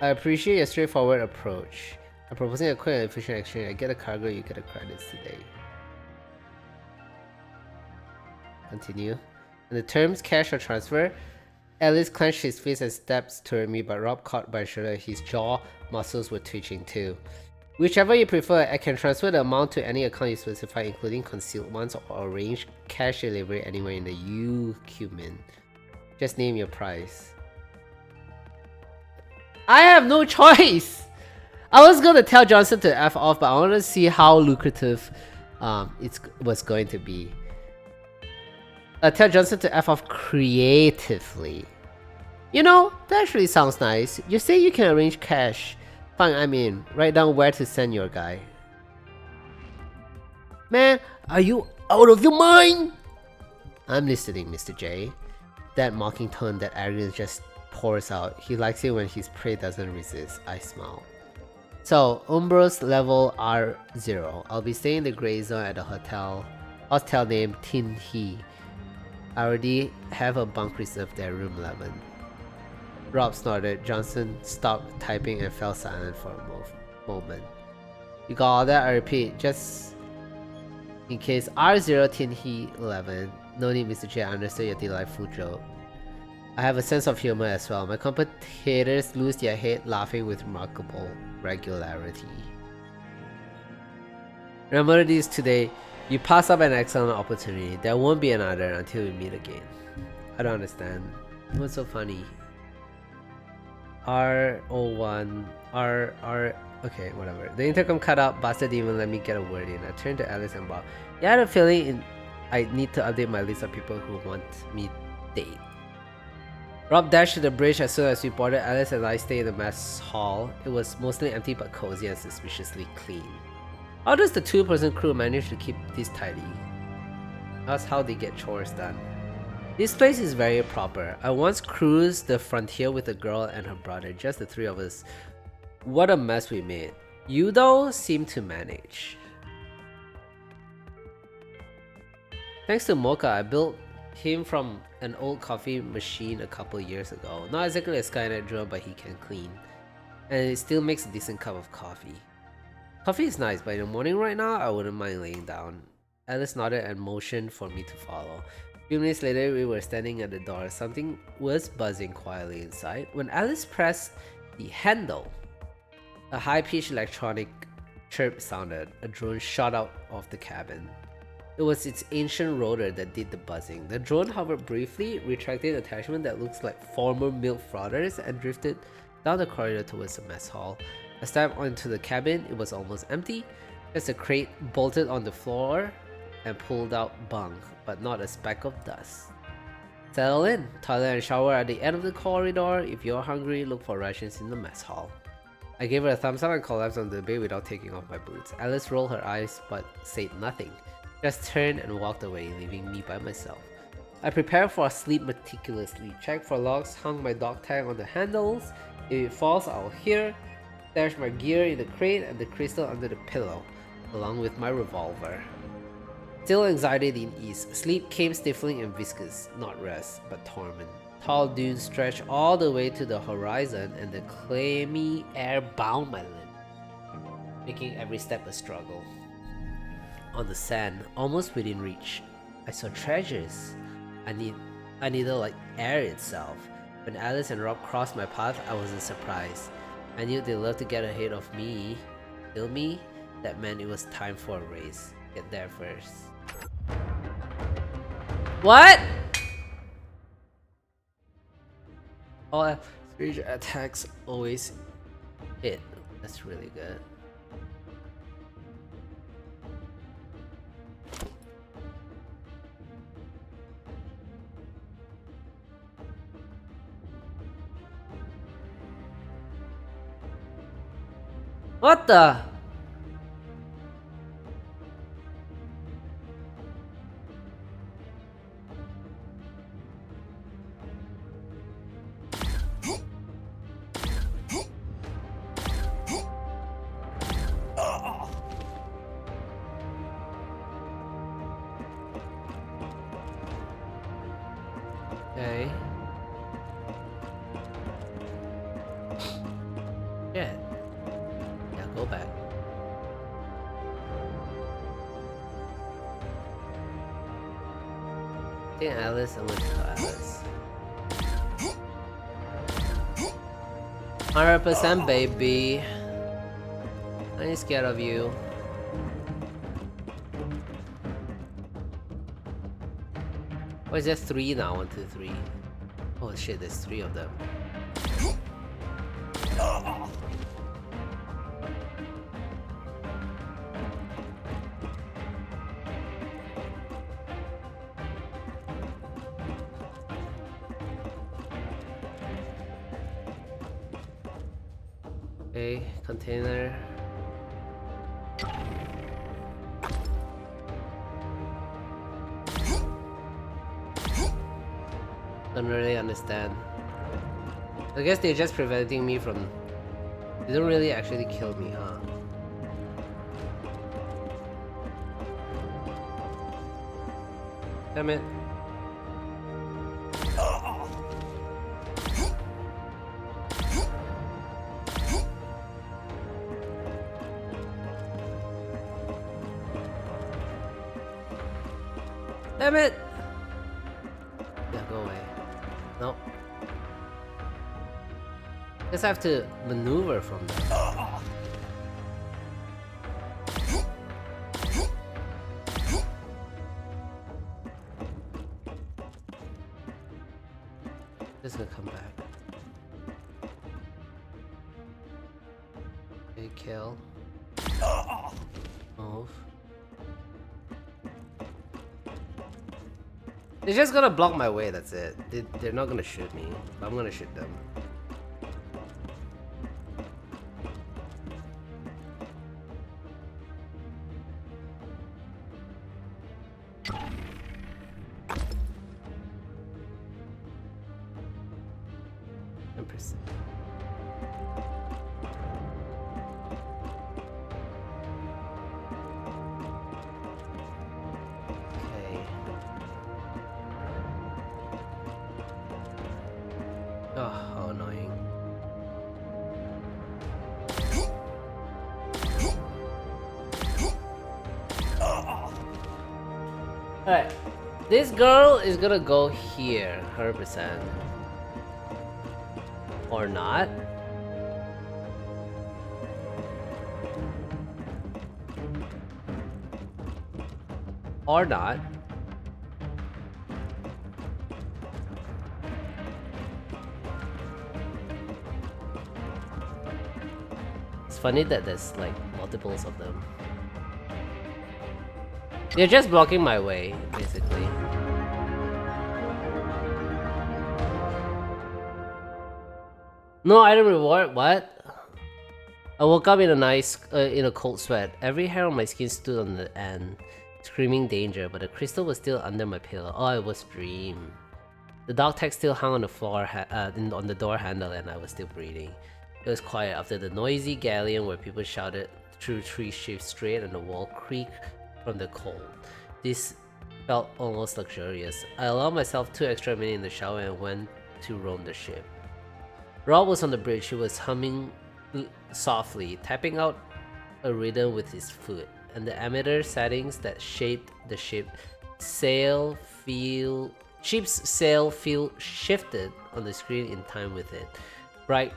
I appreciate your straightforward approach. I'm proposing a quick and efficient exchange. I get a cargo, you get the credits today. Continue. And the terms, cash or transfer? Alice clenched his fist and stepped toward me, but Rob caught my shoulder. His jaw muscles were twitching too. Whichever you prefer, I can transfer the amount to any account you specify, including concealed ones, or arrange cash delivery anywhere in the UQ-min. Just name your price. I have no choice! I was gonna tell Johnson to F off, but I wanted to see how lucrative it was going to be. Tell Johnson to F off creatively. You know, that actually sounds nice. You say you can arrange cash. Fine, I'm in. Write down where to send your guy. Man, are you out of your mind? I'm listening, Mr. J. That mocking tone, that arrogance just pours out. He likes it when his prey doesn't resist. I smile. So, Umbros level R0. I'll be staying in the gray zone at a hotel named Tin He. I already have a bunk reserved there, room 11. Rob snorted. Johnson stopped typing and fell silent for a moment. You got all that? I repeat, just in case. R0 Tin He 11. No need, Mr. J. I understood your delightful joke. I have a sense of humor as well. My competitors lose their head laughing with remarkable regularity. Remember this today. You pass up an excellent opportunity. There won't be another until we meet again. I don't understand. What's so funny? R01 R okay, whatever. The intercom cut out. Bastard didn't even let me get a word in. I turned to Alice and Bob. You had a feeling I need to update my list of people who want me date. Rob dashed to the bridge as soon as we boarded. Alice and I stayed in the mess hall. It was mostly empty but cozy and suspiciously clean. How does the two-person crew manage to keep this tidy? That's how they get chores done. This place is very proper. I once cruised the frontier with a girl and her brother, just the three of us. What a mess we made. You though seem to manage. Thanks to Mocha, I built him from an old coffee machine a couple years ago. Not exactly a Skynet drone, but he can clean. And it still makes a decent cup of coffee. Coffee is nice, but in the morning right now, I wouldn't mind laying down. Alice nodded and motioned for me to follow. A few minutes later, we were standing at the door. Something was buzzing quietly inside. When Alice pressed the handle, A high-pitched electronic chirp sounded. A drone shot out of the cabin. It was its ancient rotor that did the buzzing. The drone hovered briefly, retracted an attachment that looks like former milk frothers, and drifted down the corridor towards the mess hall. I stepped onto the cabin. It was almost empty. Just a crate bolted on the floor and pulled out bunk, but not a speck of dust. Settle in. Toilet and shower at the end of the corridor. If you're hungry, look for rations in the mess hall. I gave her a thumbs up and collapsed on the bed without taking off my boots. Alice rolled her eyes but said nothing. Just turned and walked away, leaving me by myself. I prepared for sleep meticulously, checked for locks, hung my dog tag on the handles. If it falls, I'll hear. Stashed my gear in the crate and the crystal under the pillow, along with my revolver. Still anxiety didn't ease. Sleep came stifling and viscous, not rest, but torment. Tall dunes stretched all the way to the horizon, and the clammy air bound my limb, making every step a struggle. On the sand, almost within reach, I saw treasures. I needed like air itself. When Alice and Rob crossed my path, I wasn't surprised. I knew they loved to get ahead of me. Kill me? That meant it was time for a race. Get there first. What? All spiritual attacks always hit. That's really good. What the? Okay. Yeah. Yeah, go back. I think Alice, I went to Alice. 100% baby. I ain't scared of you. Oh, is there 3 now? 1, 2, 3. Oh shit, there's 3 of them. Okay, container. Don't really understand. I guess they're just preventing me from... They don't really actually kill me, huh? Damn it. Damn it! Yeah, go away. Nope. Guess I have to maneuver from there. Just gonna come back. Okay, kill. Move. They're just gonna block my way, that's it. They're not gonna shoot me. I'm gonna shoot them. Oh, how annoying. Alright, this girl is gonna go here, 100%. Or not. Or not. It's funny that there's like multiples of them. They're just blocking my way, basically. No item reward? What? I woke up in a cold sweat. Every hair on my skin stood on the end, screaming danger, but the crystal was still under my pillow. Oh, it was dream. The dog tag still hung on the floor, on the door handle, and I was still breathing. It was quiet after the noisy galleon where people shouted through 3 shifts straight and the wall creaked from the cold. This felt almost luxurious. I allowed myself 2 extra minutes in the shower and went to roam the ship. Rob was on the bridge. He was humming softly, tapping out a rhythm with his foot, and the emitter settings that shaped the ship's sail feel shifted on the screen in time with it. Bright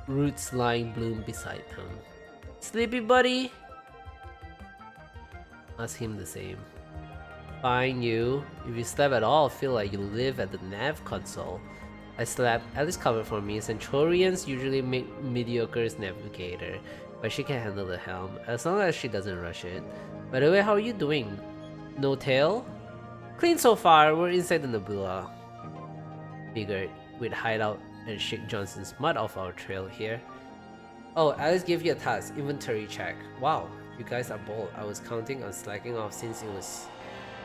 roots lying bloom beside him. Sleepy buddy? Ask him the same. Fine, you. If you slept at all, feel like you live at the nav console. I slept. Alice covered for me. Centurions usually make mediocre navigator, but she can handle the helm as long as she doesn't rush it. By the way, how are you doing? No tail? Clean so far. We're inside the nebula. Figured we'd hide out and shake Johnson's mud off our trail here. Oh, Alice gave you a task. Inventory check. Wow, you guys are bold. I was counting on slacking off since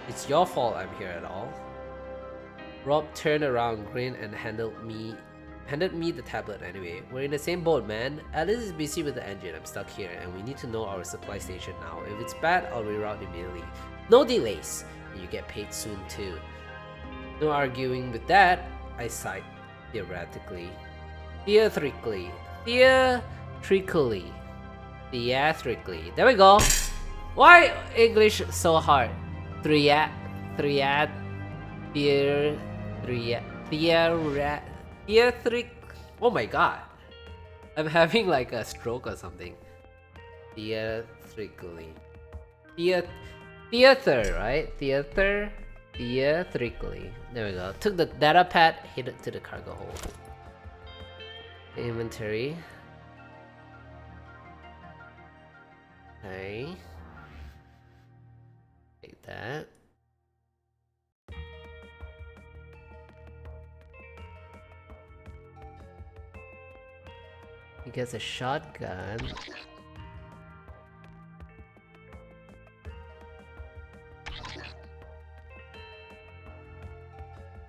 it's your fault I'm here at all. Rob turned around, grinned, and handed me the tablet anyway. We're in the same boat, man. Alice is busy with the engine. I'm stuck here, and we need to know our supply station now. If it's bad, I'll reroute immediately. No delays, and you get paid soon too. No arguing with that, I sighed theatrically. Theatrically. There we go. Why English so hard? Oh my god. I'm having like a stroke or something. Theatrically. Theater, right? Theatrically. There we go. Took the data pad, hit it to the cargo hold. Inventory. Okay. Take that. He gets a shotgun.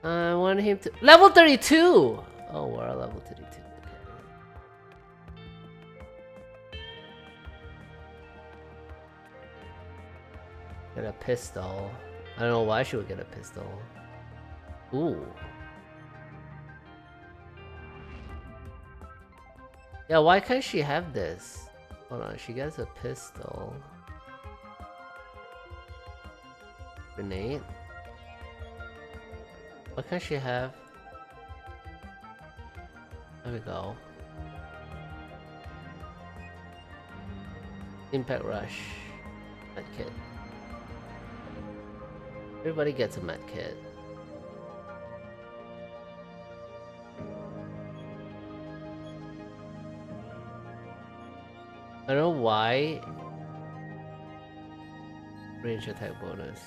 I want him to level 32. Oh, we're at level 32. Get a pistol. I don't know why she would get a pistol. Ooh. Yeah, why can't she have this? Hold on, she gets a pistol. Grenade. Why can't she have? There we go. Impact Rush. Medkit. Everybody gets a medkit. I don't know why. Range attack bonus.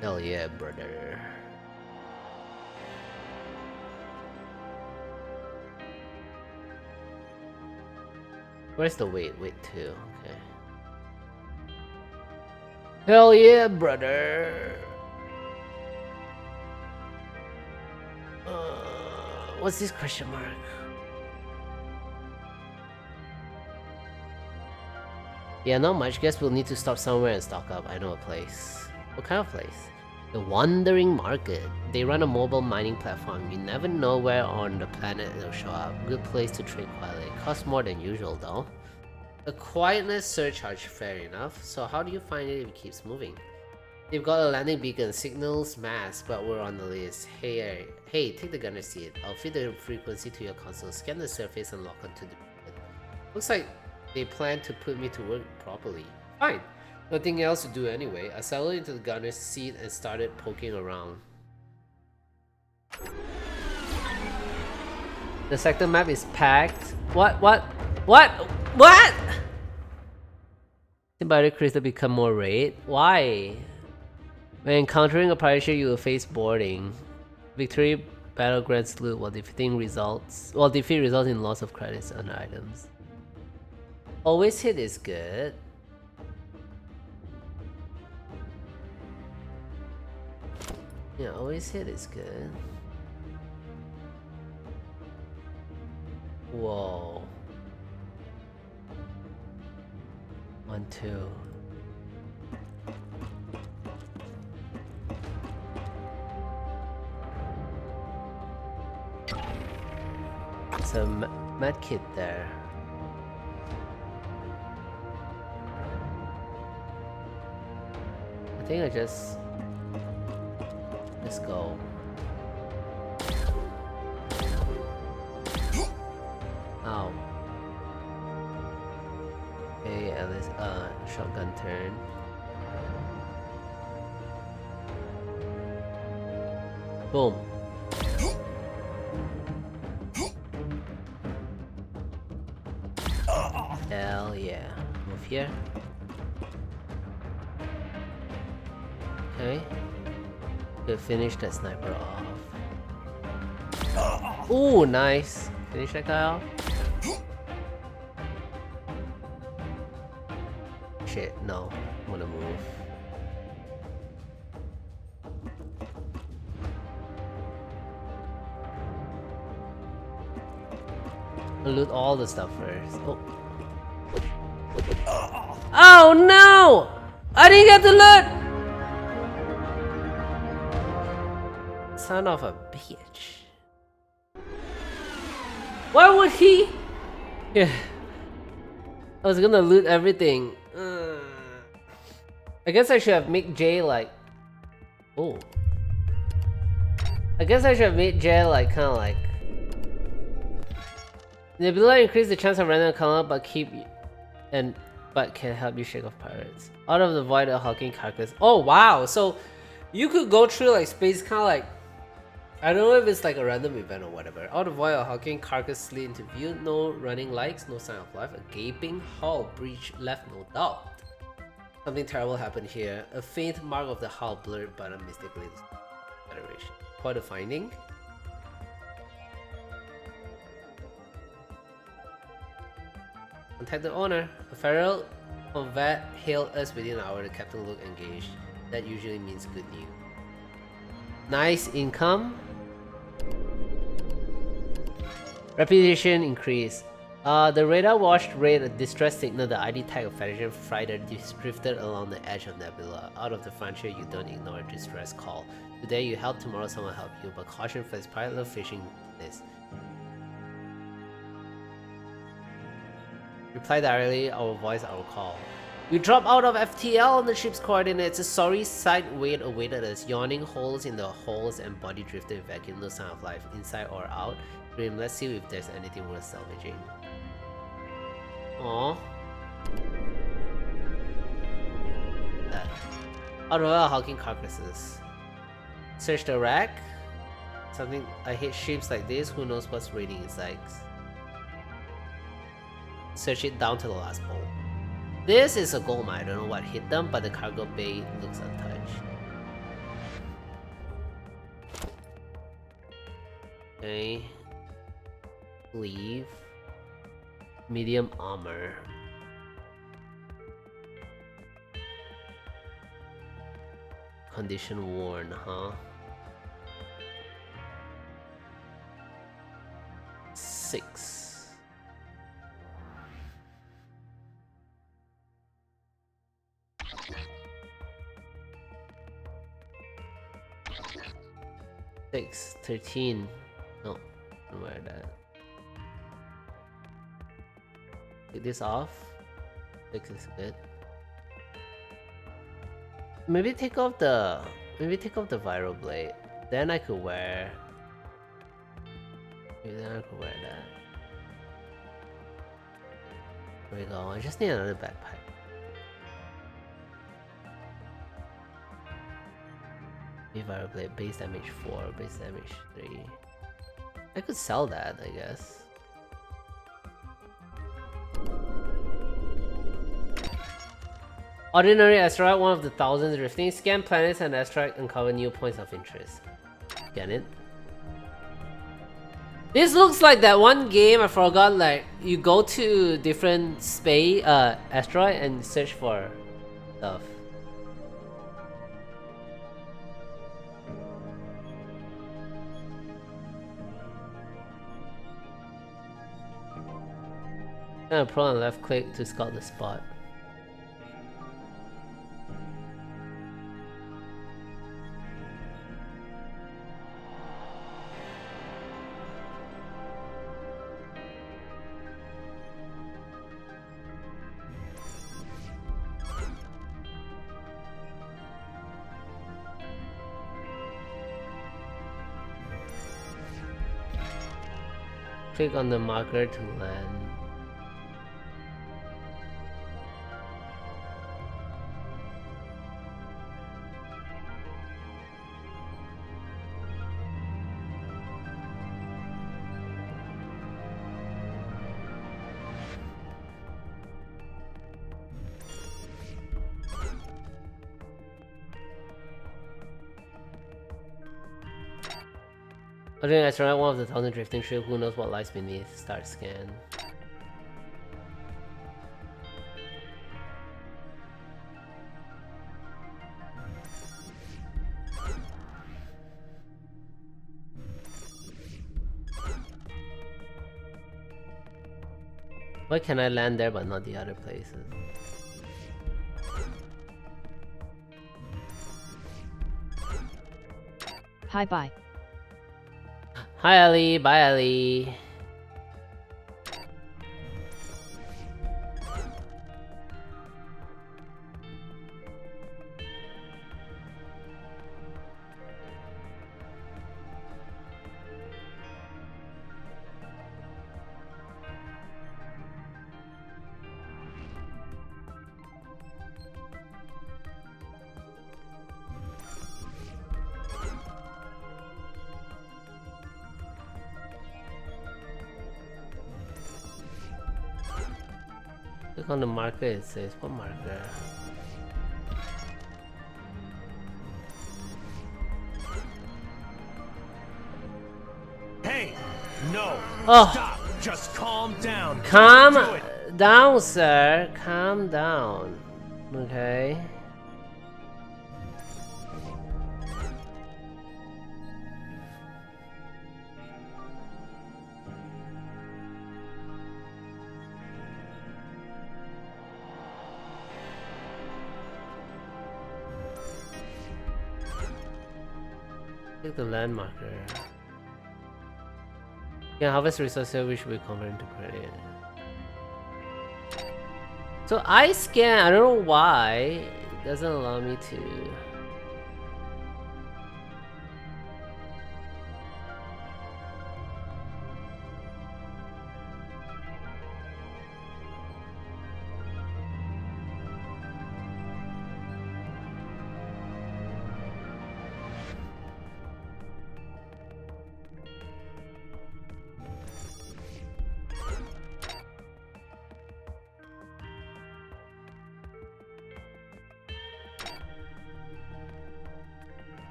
Hell yeah, brother. Where's the weight? Weight 2, okay. Hell yeah, brother. What's this question mark? Yeah, not much. Guess we'll need to stop somewhere and stock up. I know a place. What kind of place? The Wandering Market. They run a mobile mining platform. You never know where on the planet it'll show up. Good place to trade quietly. It costs more than usual though. A quietness surcharge, fair enough. So how do you find it if it keeps moving? They've got a landing beacon, signals mass, but we're on the list. Hey, take the gunner seat. I'll feed the frequency to your console, scan the surface and lock onto the beacon. Looks like They plan to put me to work properly. Fine. Nothing else to do anyway. I settled into the gunner's seat and started poking around. The sector map is packed. What? Symbiotic crystal become more rare. Why? When encountering a pirate ship, you will face boarding. Victory battle grants loot while defeat results in loss of credits on items. Always hit is good. Yeah, always hit is good. Whoa. 1, 2. There's a med kit there. I think I just go. Ow. Okay, at least shotgun turn. Boom. Hell yeah. Move here. Okay. Could finish that sniper off. Ooh, nice. Finish that guy off. Shit, no. I'm gonna move. I'll loot all the stuff first. Oh. Oh no! I didn't get the loot! Son of a bitch. Why would he? Yeah. I was gonna loot everything. I guess I should have made Jay like... Oh. I guess I should have made Jay like kinda like... The ability increase the chance of random encounter but can help you shake off pirates. Out of the void, a hulking carcass. Oh wow, so you could go through like space kinda like... I don't know if it's like a random event or whatever. Out of the void, a hulking carcass slid into view. No running lights, no sign of life. A gaping hull breach left no doubt. Something terrible happened here. A faint mark of the hull blurred but unmistakably Federation. Quite a finding. Contact the owner. A federal convat hailed us within an hour. The captain looked engaged. That usually means good news. Nice income. Reputation increase. The radar watched raid a distress signal. The ID tag of Federation fighter drifted along the edge of Nebula. Out of the frontier, you don't ignore a distress call. Today you help, tomorrow someone help you, but caution for this pirate love fishing this. Reply directly, I will voice our call. We dropped out of FTL on the ship's coordinates. A sorry sight wait awaited us. Yawning holes in the hulls and body drifted vacuum. No sign of life, inside or out. Grim, let's see if there's anything worth salvaging. Aww. That. Out of all hulking carcasses. Search the rack. Something. I hate ships like this. Who knows what's raiding inside? Search it down to the last bolt. This is a gold mine. I don't know what hit them, but the cargo bay looks untouched. Okay. Leave. Medium armor. Condition worn, huh? 6. Six, 13. No, don't wear that. Take this off. 6 is good. Maybe take off the viral blade. Then I could wear. Maybe then I could wear that. There we go. I just need another backpack. Fire blade, base damage 4, base damage 3. I could sell that, I guess. Ordinary asteroid, one of the thousands drifting. Scan planets and asteroids, uncover new points of interest. Get it? This looks like that one game I forgot. Like you go to different space, asteroid, and search for stuff. And pro and left click to scout the spot. Click on the marker to land. Ordinary asteroid, one of the thousand drifting ship. Who knows what lies beneath? Start scan. Why can I land there but not the other places? Hi bye. Hi Ali, bye Ali. Click on the marker, it says, what marker? Hey! No! Oh. Stop! Just calm down! Calm Do it. down, sir. Calm down. Okay. Click the land marker. Yeah, harvest resources which we convert into credit. So I scan, I don't know why it doesn't allow me to.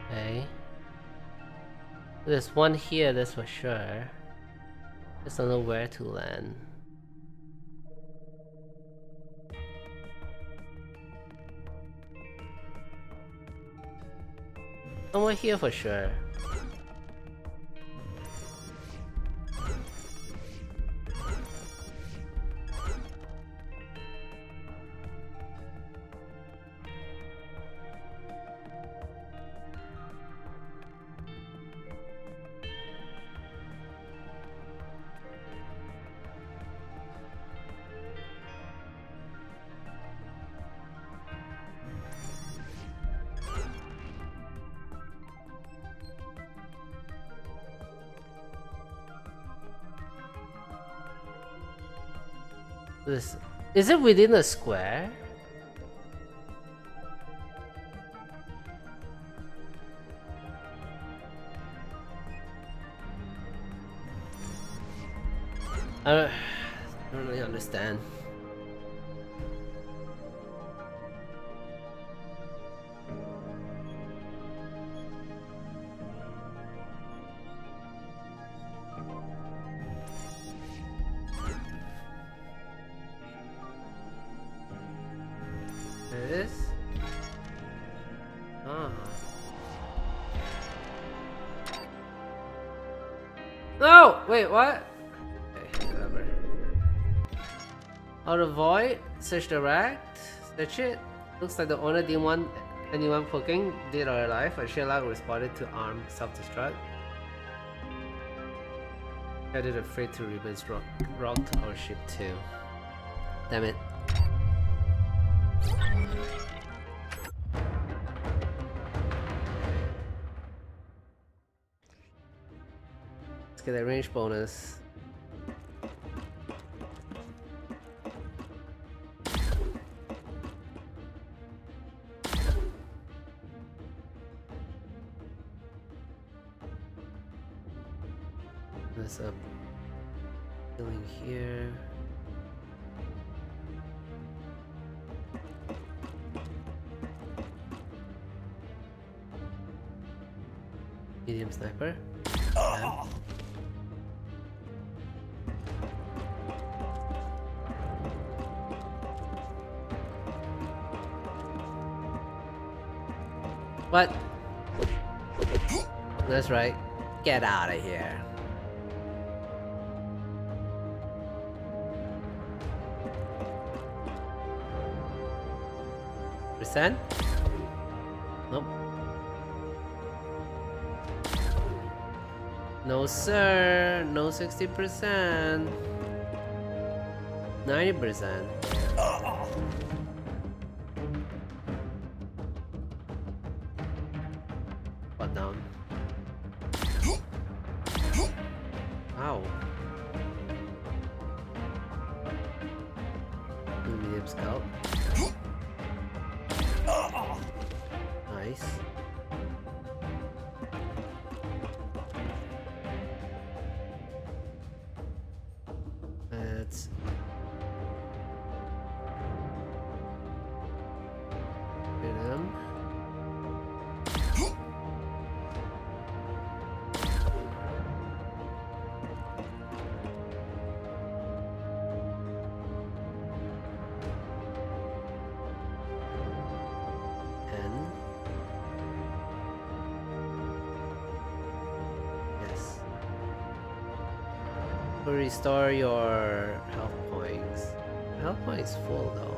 Okay. There's one here, that's for sure. Just don't know where to land. Somewhere here for sure. This is it within a square? I don't really understand. This? Ah. No! Wait, what? Okay, whatever. Out of void, search direct, search it. Looks like the owner didn't want anyone poking, dead or alive. A Sherlock responded to armed self-destruct. Headed afraid to remains rocked our ship too. Damn it. Let's get that range bonus. There's a building here. Medium sniper. Yeah. What? That's right. Get out of here. Percent? Nope. No sir, no 60%. 90%. What down? Ow. Medium scout. Nice. Let's hit him. Yes. Restore your health points. Health points full though.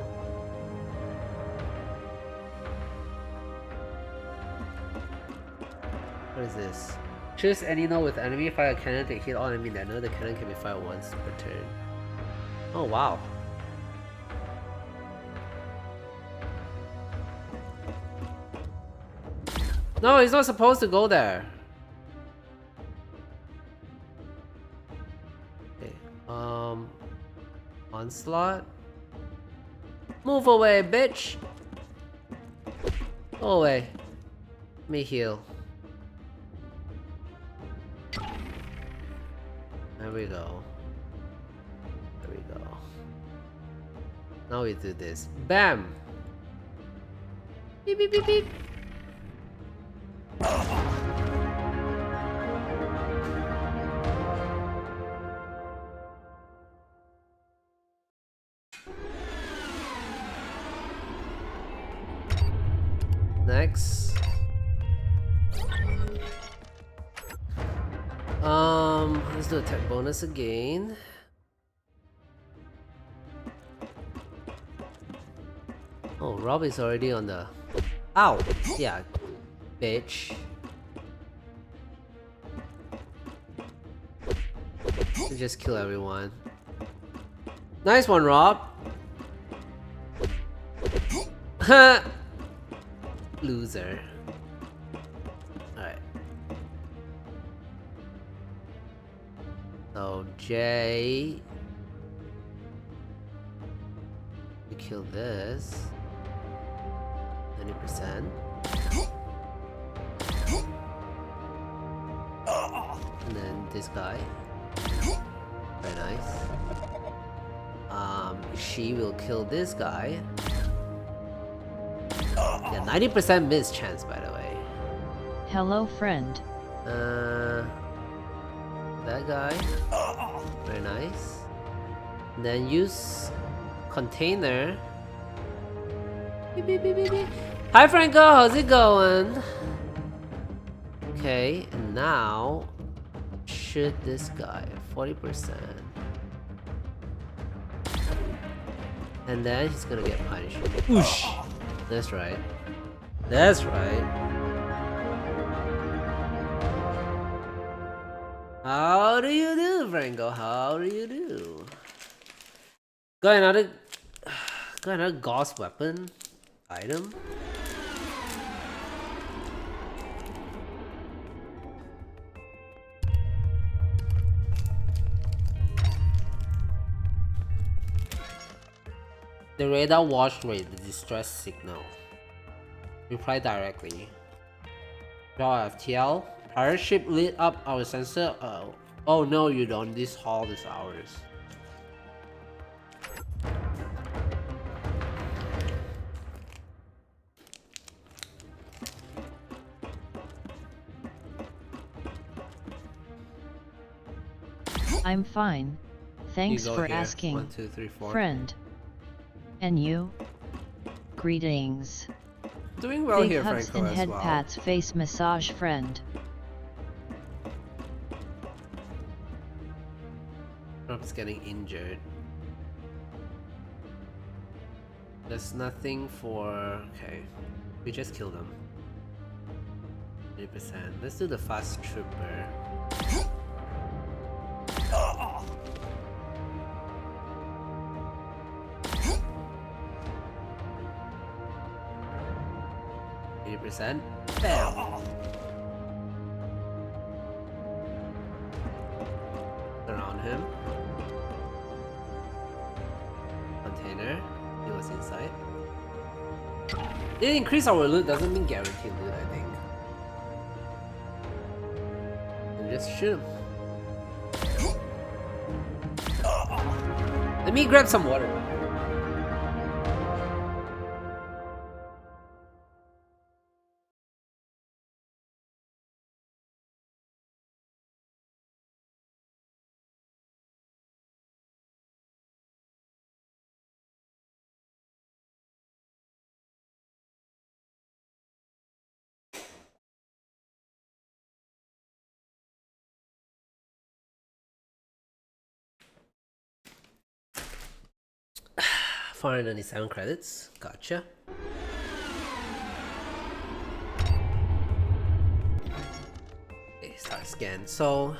What is this? Choose any node with enemy, fire a cannon to hit all enemy that node. The cannon can be fired once per turn. Oh wow. No, he's not supposed to go there. Okay, onslaught. Move away, bitch. Go away. Let me heal. There we go. There we go. Now we do this. Bam! Beep beep beep beep. Next. Let's do attack bonus again. Oh, Rob is already on the... Ow! Yeah, bitch. Just kill everyone. Nice one, Rob! Loser. Alright. So, J... kill this. 90%. And then this guy. Very nice. She will kill this guy. Yeah, 90% miss chance, by the way. Hello, friend. That guy. Very nice. And then use container. Beep, beep, beep, beep, beep. Hi Franco, how's it going? Okay, and now shoot this guy 40%. And then he's gonna get punished. Whoosh! That's right. That's right. How do you do, Franco? How do you do? Got another gauze weapon item. The radar watch rate the distress signal. Reply directly. Draw FTL. Pirate ship lit up our sensor. Oh no, you don't. This hall is ours. I'm fine. Thanks You go for here. asking, 1, 2, 3, 4. friend. And you? Greetings. Doing well Big here, hugs Franco, and as head well. pats, face massage, friend. Trump's getting injured. There's nothing for... Okay. We just killed him. 30%. Let's do the fast trooper. %. Bam! Around him. Container. He was inside. It increased our loot doesn't mean guaranteed loot, I think. And just shoot him. Let me grab some water. $497 credits. Gotcha. Okay, start scan. So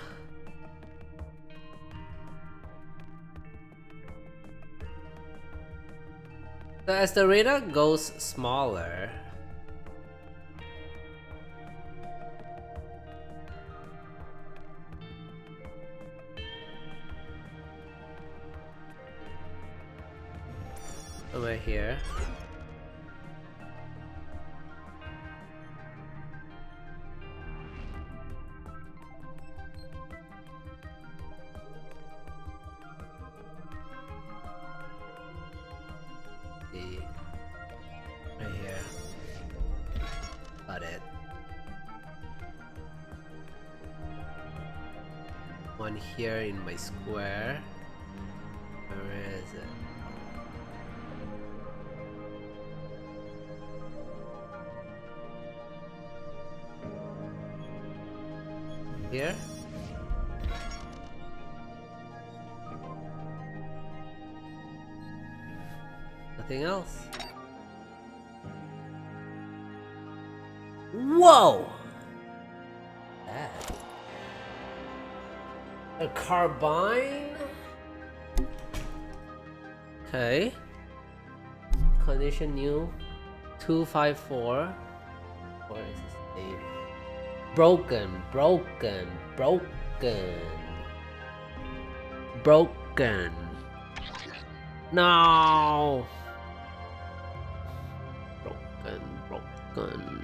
as the radar goes smaller, over here. See, right here. Got it. One here in my square. Where is it? Here? Nothing else. Whoa! That. A carbine? Okay. Condition new 254. Where is this name? Broken. No. Broken.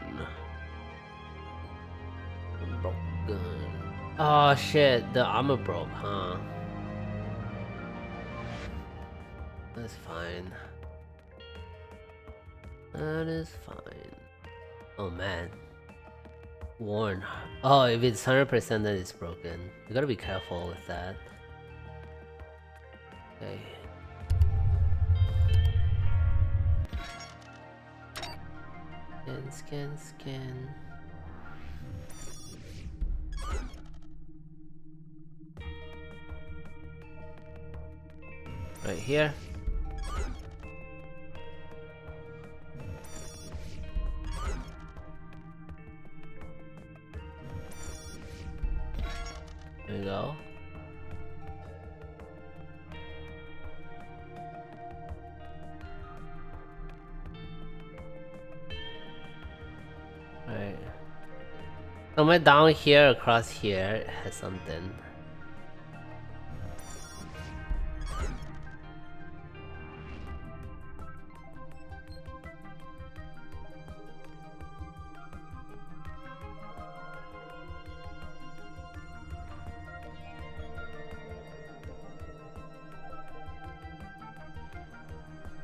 Oh shit, the armor broke, huh? That's fine. That is fine. Oh man. Worn. Oh, if it's 100% then it's broken. You gotta be careful with that. Okay. Scan. Right here. There we go. Right. Somewhere down here, across here, it has something.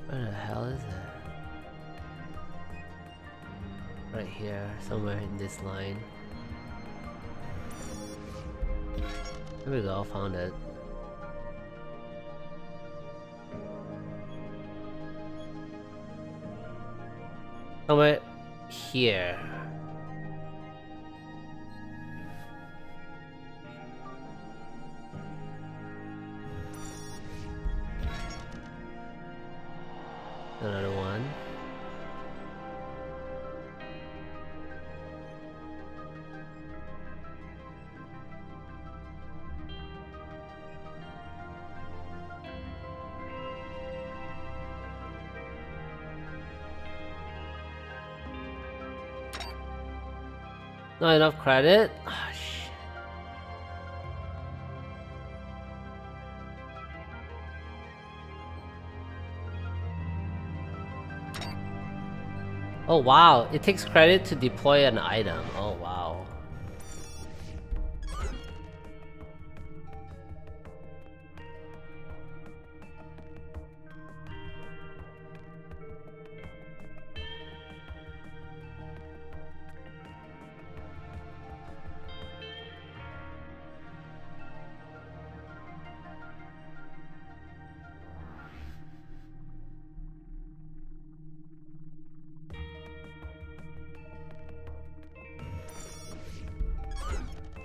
Where the hell is it? Right here, somewhere in this line. There we go, found it. Somewhere here. Another one. Not enough credit? Ah, shit. Oh wow, it takes credit to deploy an item. Oh wow.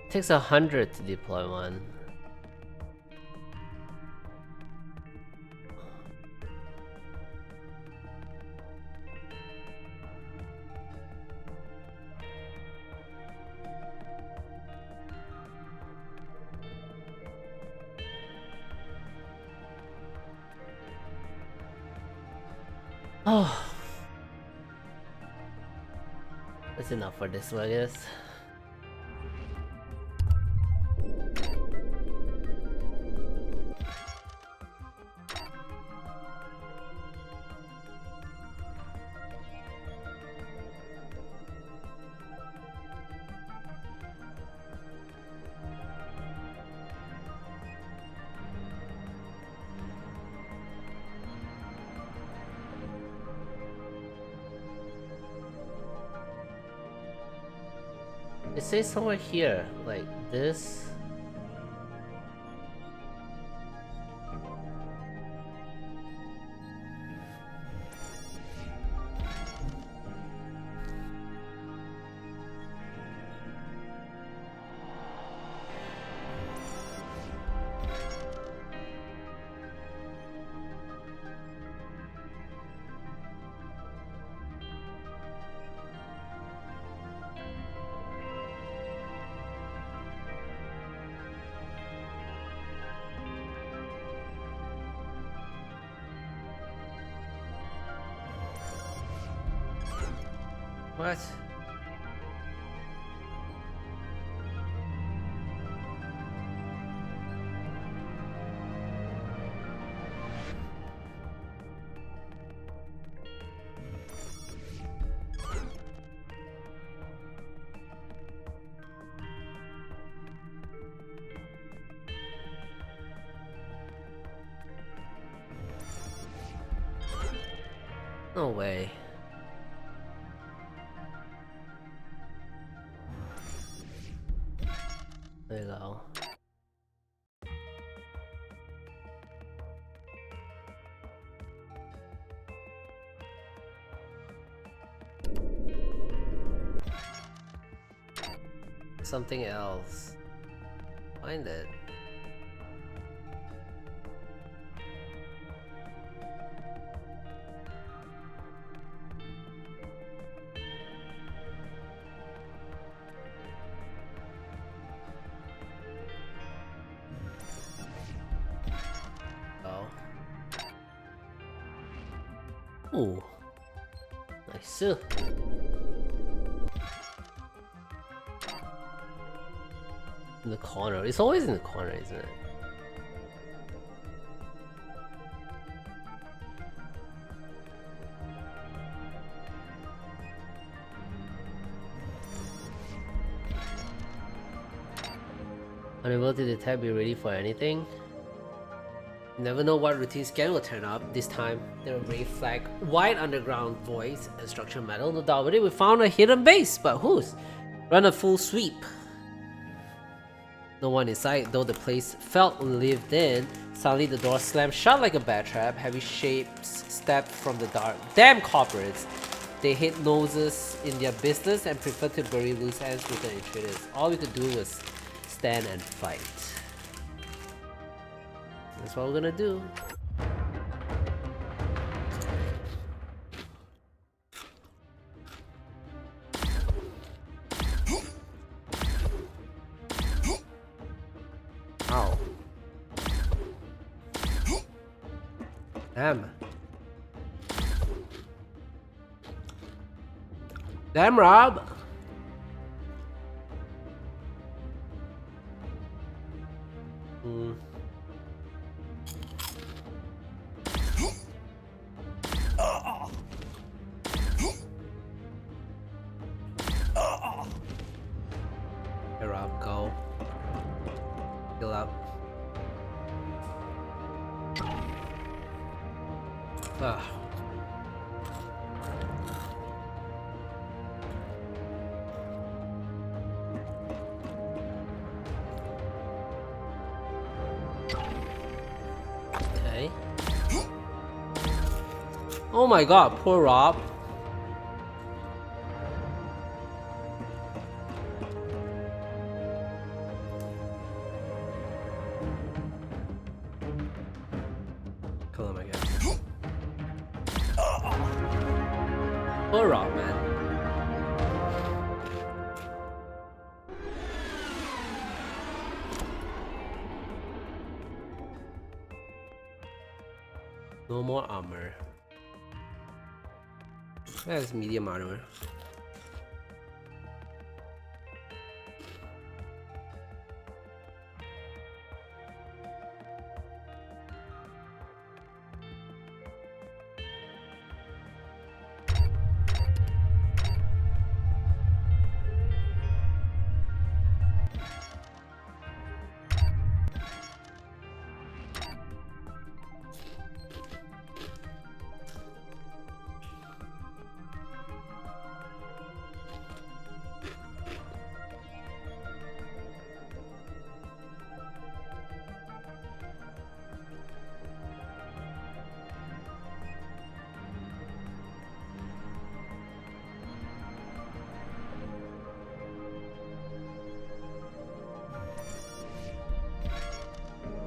It takes 100 to deploy one. Oh. That's enough for this one, I guess. It says somewhere here, like this. What? No way. There you go. Something else. Find it. Oh. Ooh. Nice. In the corner. It's always in the corner, isn't it? Unable to detect, be ready for anything. You never know what routine scan will turn up. This time, there are ray flag, wide underground voids, and structured metal. No doubt with it, we found a hidden base, but whose? Run a full sweep. No one inside, though the place felt lived in. Suddenly the door slammed shut like a bat trap. Heavy shapes stepped from the dark. Damn corporates! They hid noses in their business and preferred to bury loose ends with the intruders. All we could do was stand and fight. That's what we're gonna do. Ow. Damn. Damn, Rob. Hey, Rob, go. Heal up. Ah. Okay. Oh my god, poor Rob. Kill him, I guess. Poor Rob, man. No more armor. That's medium armor.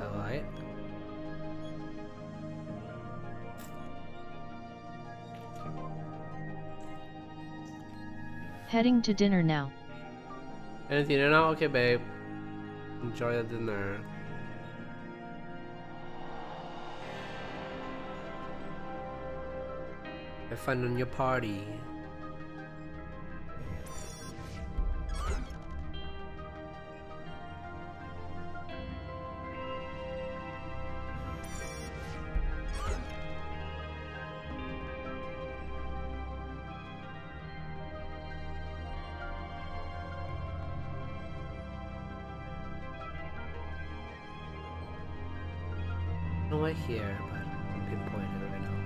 Alright. Heading to dinner now. Any dinner now? Okay, babe. Enjoy the dinner. Have fun on your party. No, right here, but I can pinpoint it right now.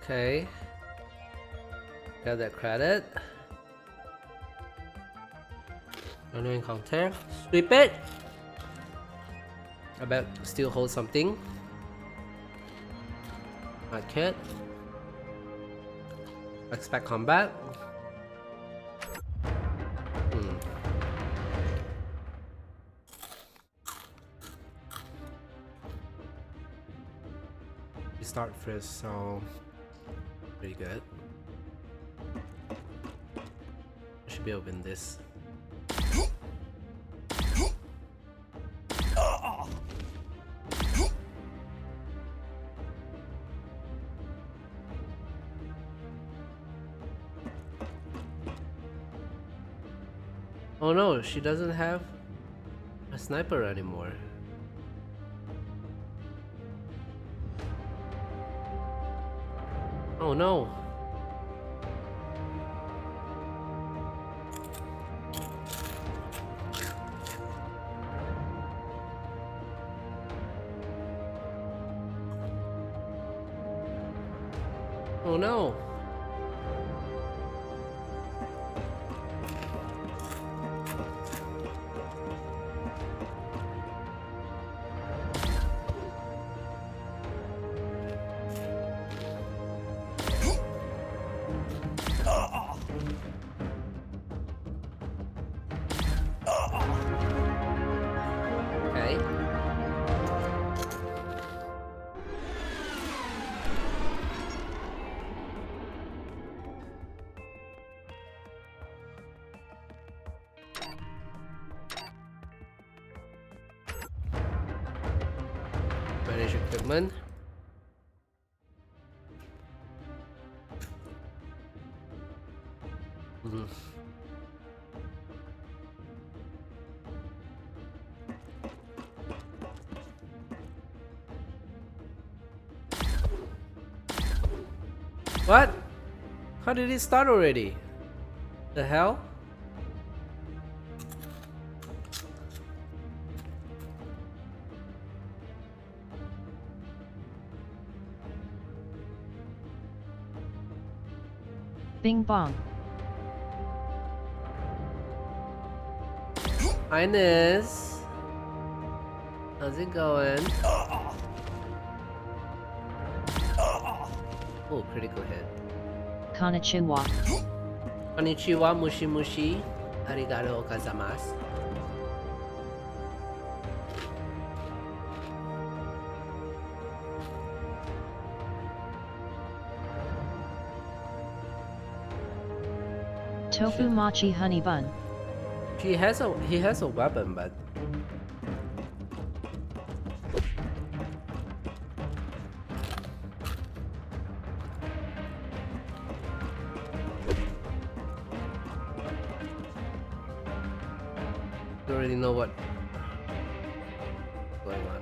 Okay. Got that credit. New encounter. Sweep it. I bet still hold something. Market. Expect combat. We start first, so pretty good. I should be able to win this. Oh no, she doesn't have a sniper anymore. Oh no. Oh no. Okay. Manage equipment. What? How did it start already? The hell? Bing bong. Ines, how's it going? Oh, critical hit. Konnichiwa. Konnichiwa, mushi mushi. Arigato gozaimasu. Tofu mochi honey bun. He has a weapon, but don't really know what's going on.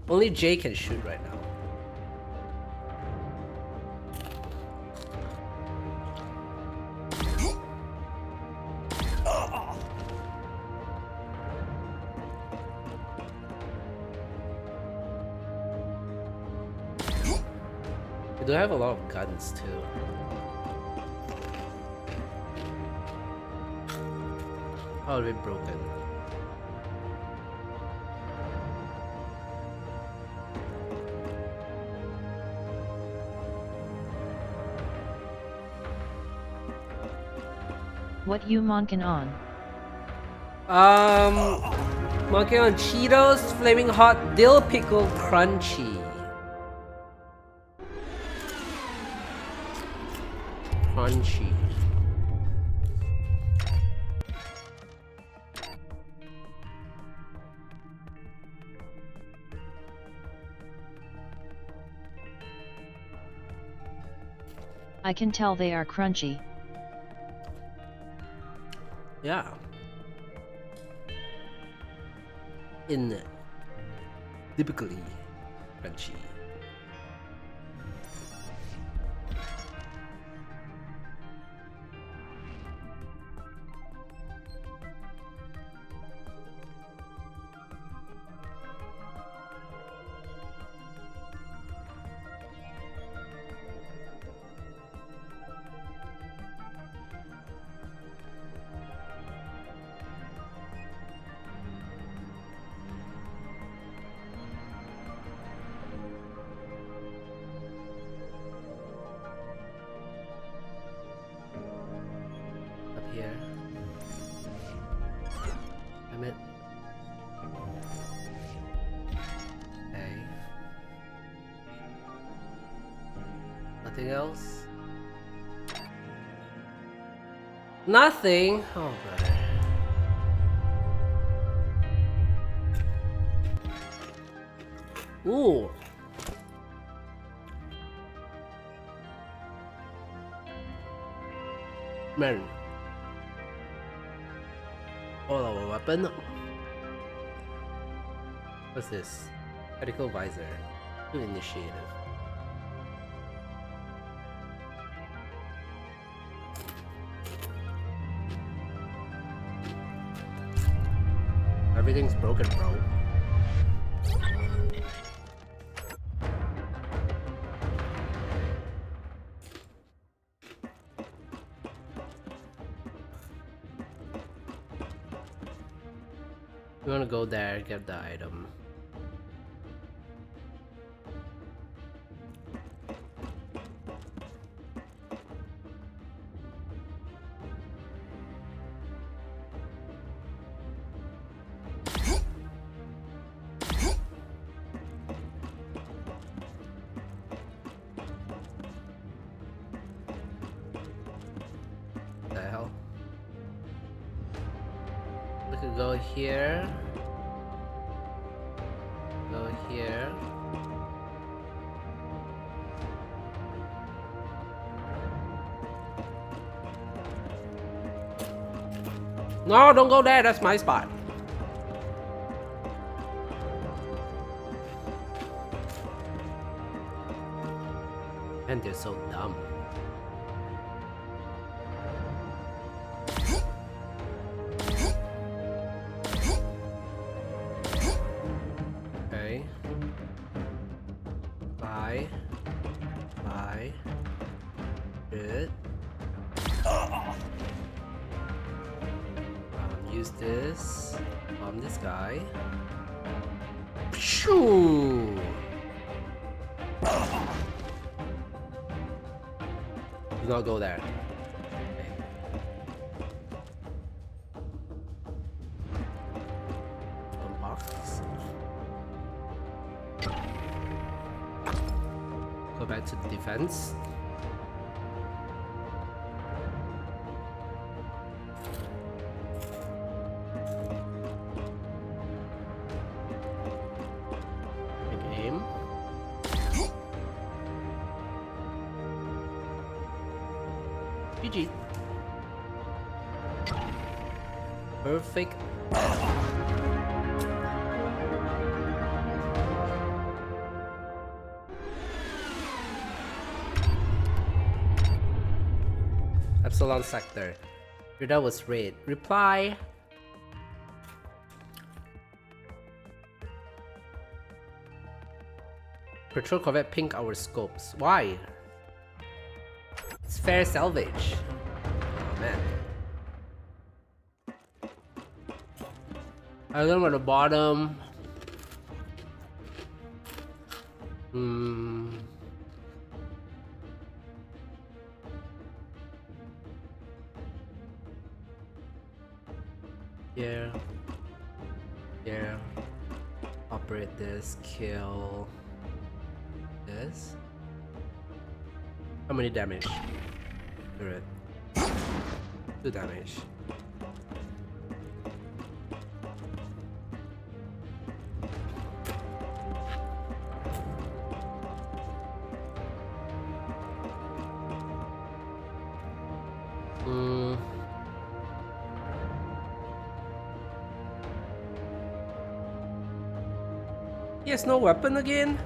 Only Jay can shoot right now. We do have a lot of guns too. Oh, they're broken. What you monkin' on? Monkey on Cheetos, flaming hot dill pickle crunchy. Crunchy. I can tell they are crunchy. Yeah. In typically crunchy. Anything else? Nothing. Oh, brother. Ooh. Man. All our weapon. What's this? Medical visor. New initiative. Everything's broken, bro. You wanna go there, get the item. The hell? We could go here. Go here. No, don't go there. That's my spot. And they're so dumb. Okay. Bye. Bye. Good. Use this. Bomb this guy. Shoo! Do not go there. Okay. Unbox. Go back to the defense. Aim. GG. Perfect. Epsilon sector. Your dad was raid. Reply. Patrol corvette pink our scopes. Why? It's fair salvage. Oh man. I don't know at the bottom. Yeah. Yeah. Operate this, kill this. How many damage? Good. 2 damage. He has no weapon again?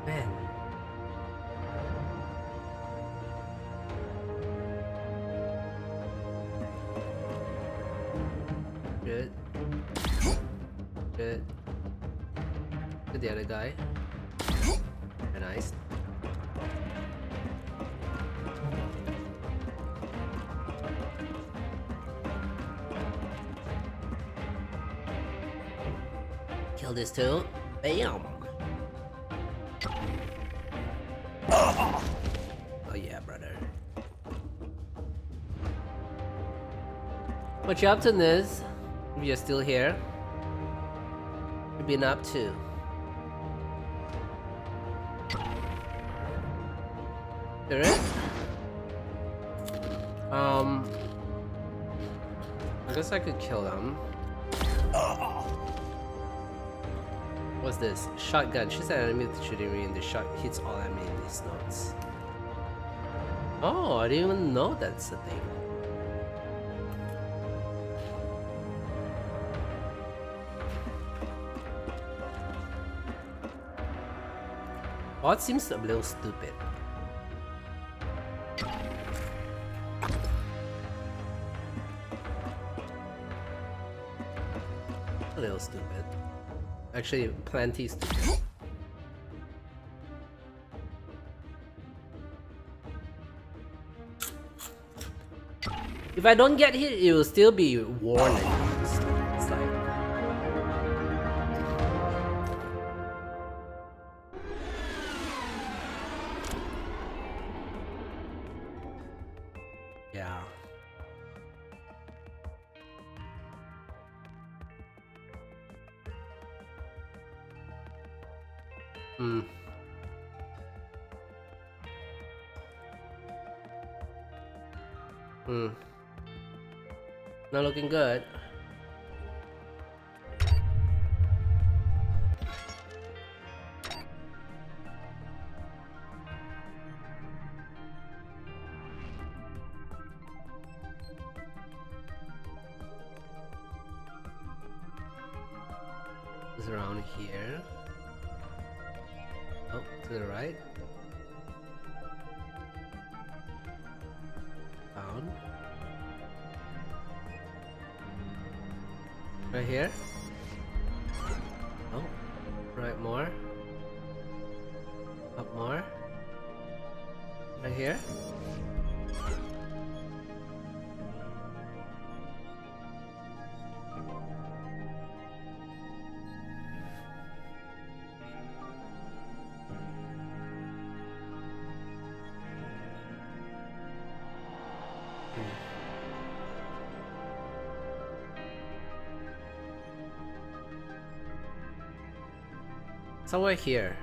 Man. Good. Good. To the other guy. Very nice. Kill this too. Bam! Oh yeah, brother. What you up to, Niz? If you're still here, what you been up to? Alright. I guess I could kill them. What's this? Shotgun. Shoots an enemy with shooting range. The shot hits all enemy in these notes. Oh, I didn't even know that's a thing. Well, it seems a little stupid. A little stupid. Actually, plenty stupid. If I don't get hit, it will still be warning. It's like... Yeah. Not looking good. It's around here. Oh, to the right. Down. Right here. Oh, right more. Up more. Right here. Somewhere here.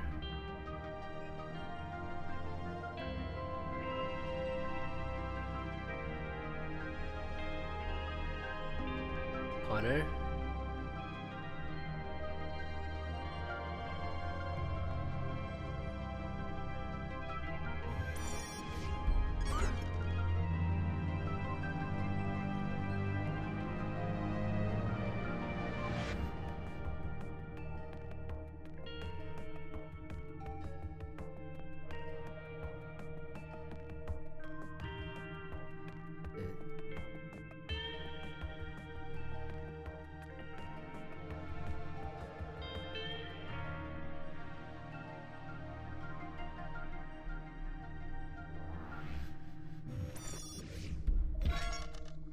Corner.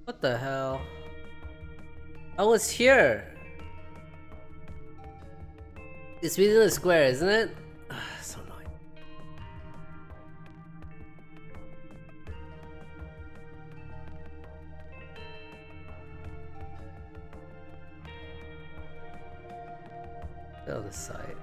What the hell? I was here. It's within the square, isn't it? So annoying. The other side.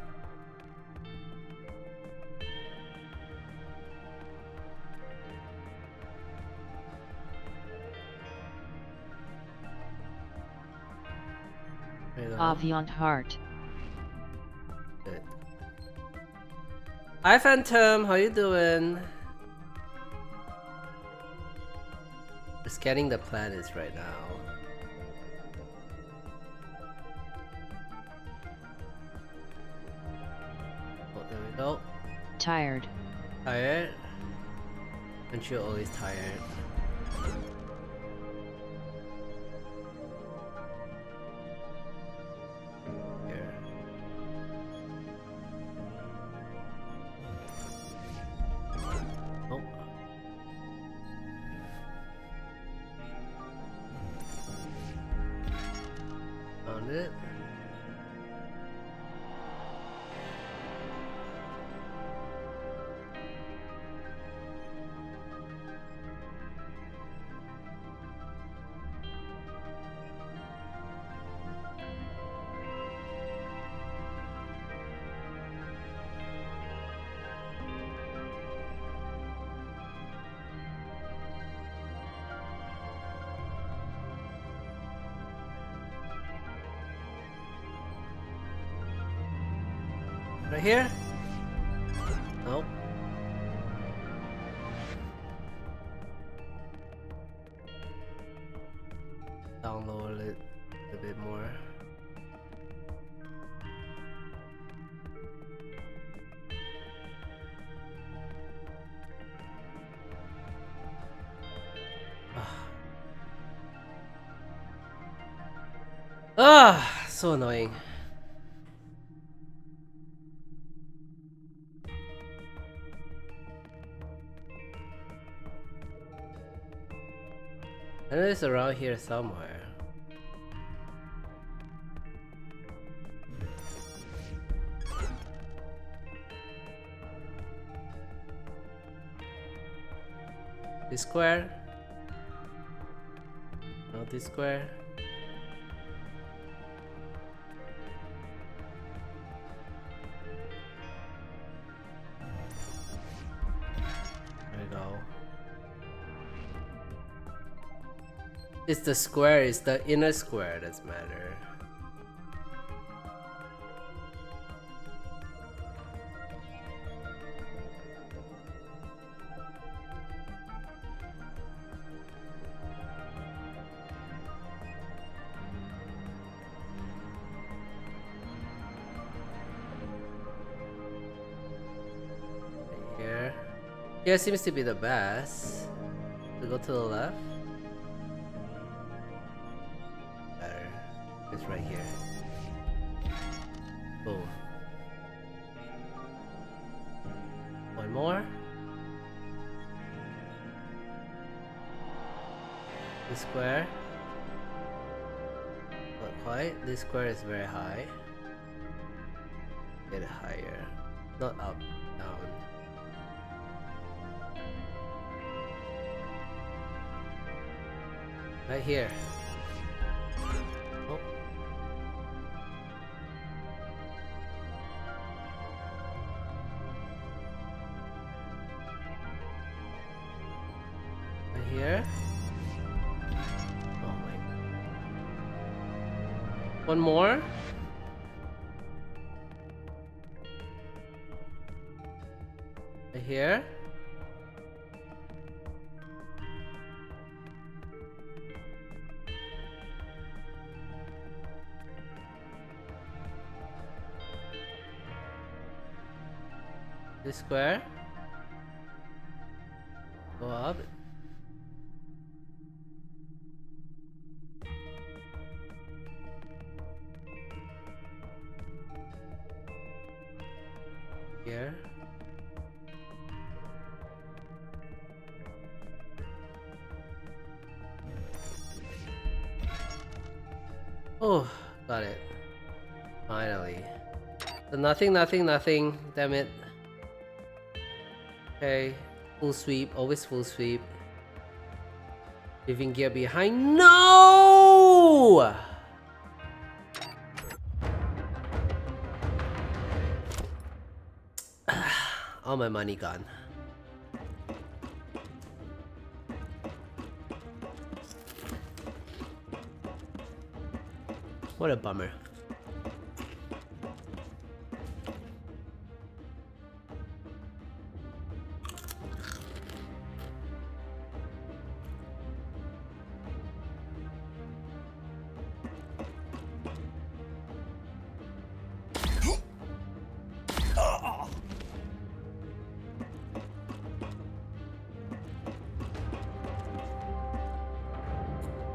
Aviant heart. Good. Hi Phantom, how you doing? Just getting the planets right now. Oh, there we go. Tired. Tired? Aren't you always tired? Here. Oh. Found it. Right here? Nope. Download it a bit more. Ah, so annoying. I know it's around here somewhere. This square? Not this square. There we go. It's the square, it's the inner square that's matter. Here. Here seems to be the best. We go to the left. Better. It's right here. Boom. One more. This square. Not quite. This square is very high. Get it higher. Not up, down. Right here. Oh. Right here. Oh my. One more. Right here. This square. Go up. Here. Oh, got it. Finally. So nothing, nothing, nothing. Damn it. Okay, full sweep, always full sweep. Leaving gear behind. No! All my money gone. What a bummer.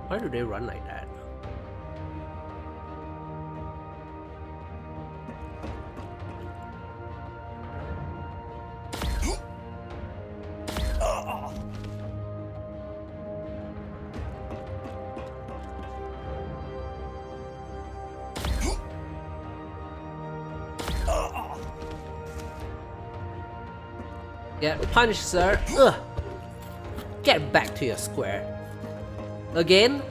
Why do they run like that? Get punched, sir. Ugh. Get back to your square. Again?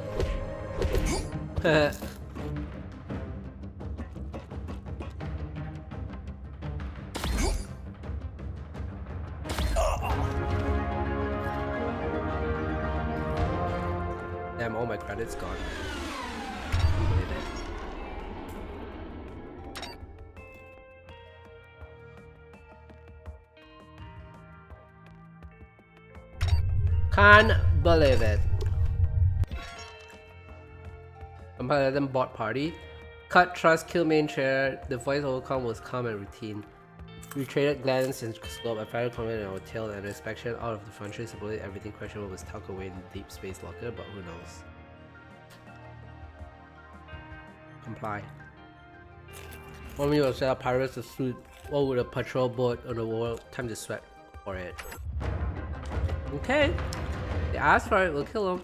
Damn, all my credits gone. Can't believe it. Vampire them bot party. Cut, trust, kill main chair. The voice overcome was calm and routine. We traded glance and scope. I fired comment in our tail and inspection out of the frontier. Supposedly everything questionable was tucked away in the deep space locker, but who knows? Comply. One minute set up pirates to suit. What with a patrol boat on the wall? Time to sweat for it. Okay. They asked for it, we'll kill them.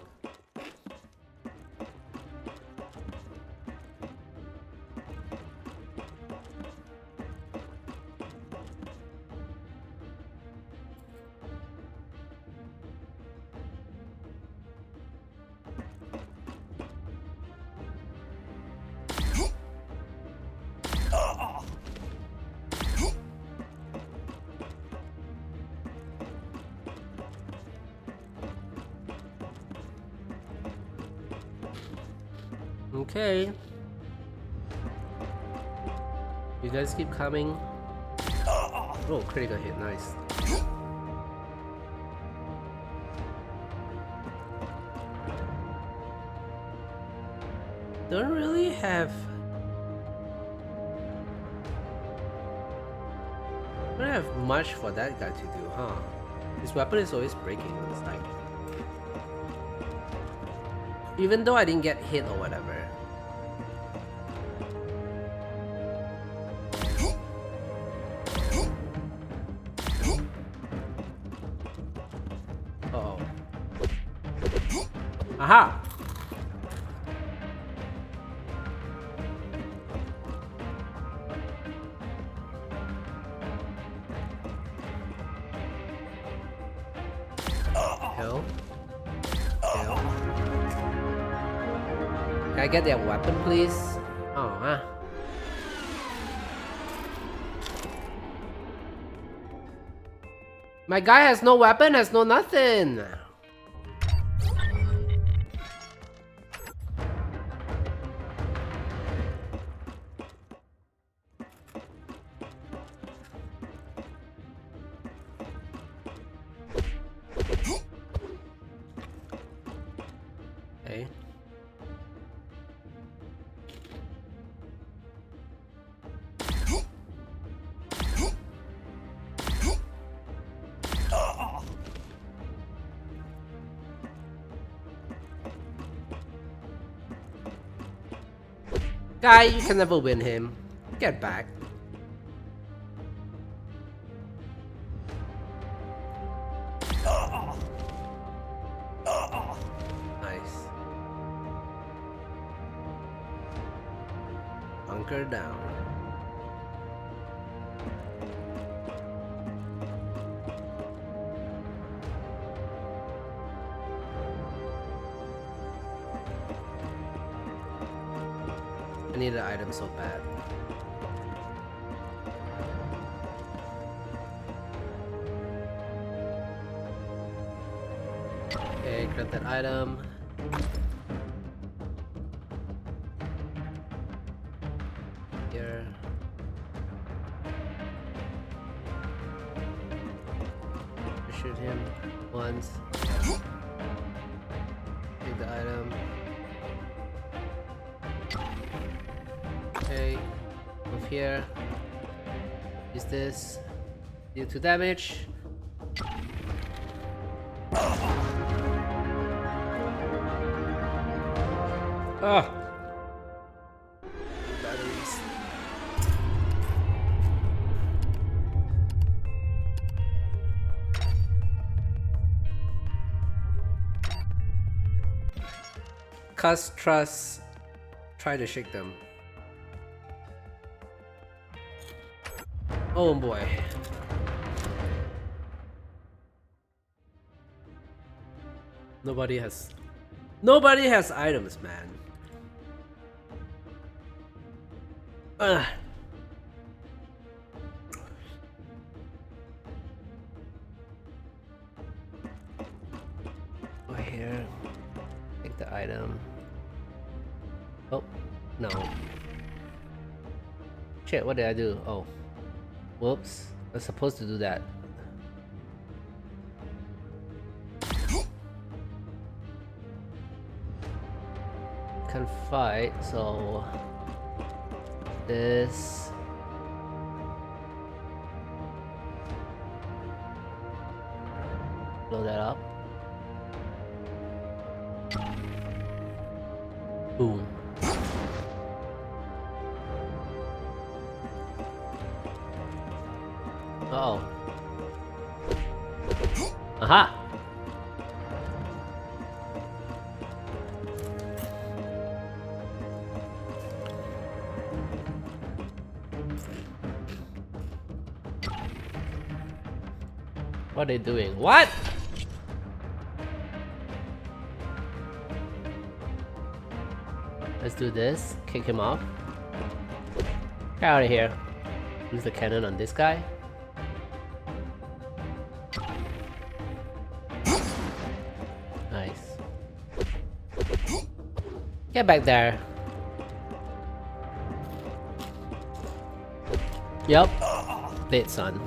Okay. You guys keep coming. Oh, critical hit, nice. Don't really have... don't have much for that guy to do, huh? His weapon is always breaking, looks like. Even though I didn't get hit or whatever. Uh-oh. Aha! Hell. Hell. Can I get their weapon, please? Oh, huh? My guy has no weapon, has no nothing. Okay. Guy, you can never win him. Get back. Nice. Bunker down. I need an item so bad. Okay, grab that item. Here. Shoot him once. Take the item. Okay, move here. Use this. Deal 2 damage. Ah! Batteries. Cast trust. Try to shake them. Oh boy. Nobody has items, man. Ugh. Go here. Take the item. Oh, no. Shit, what did I do? Oh. Whoops. I was supposed to do that. can fight, so this. Blow that up. Boom. Uh-oh. Aha! What are they doing? What? Let's do this. Kick him off. Get out of here. Use the cannon on this guy. Nice. Get back there. Yup. Late, son.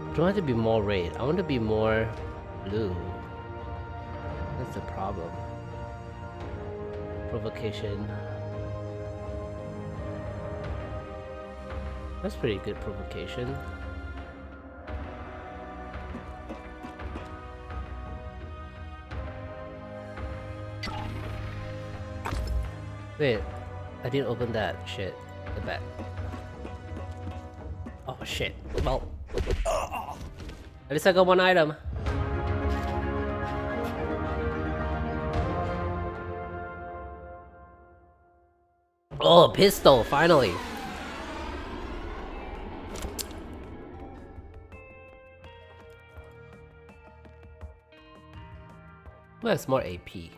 I don't want to be more red. I want to be more blue. That's the problem. Provocation. That's pretty good provocation. Wait, I didn't open that. Shit. The back. Oh shit. Well. At least I got one item. Oh, pistol, finally. Who has more AP?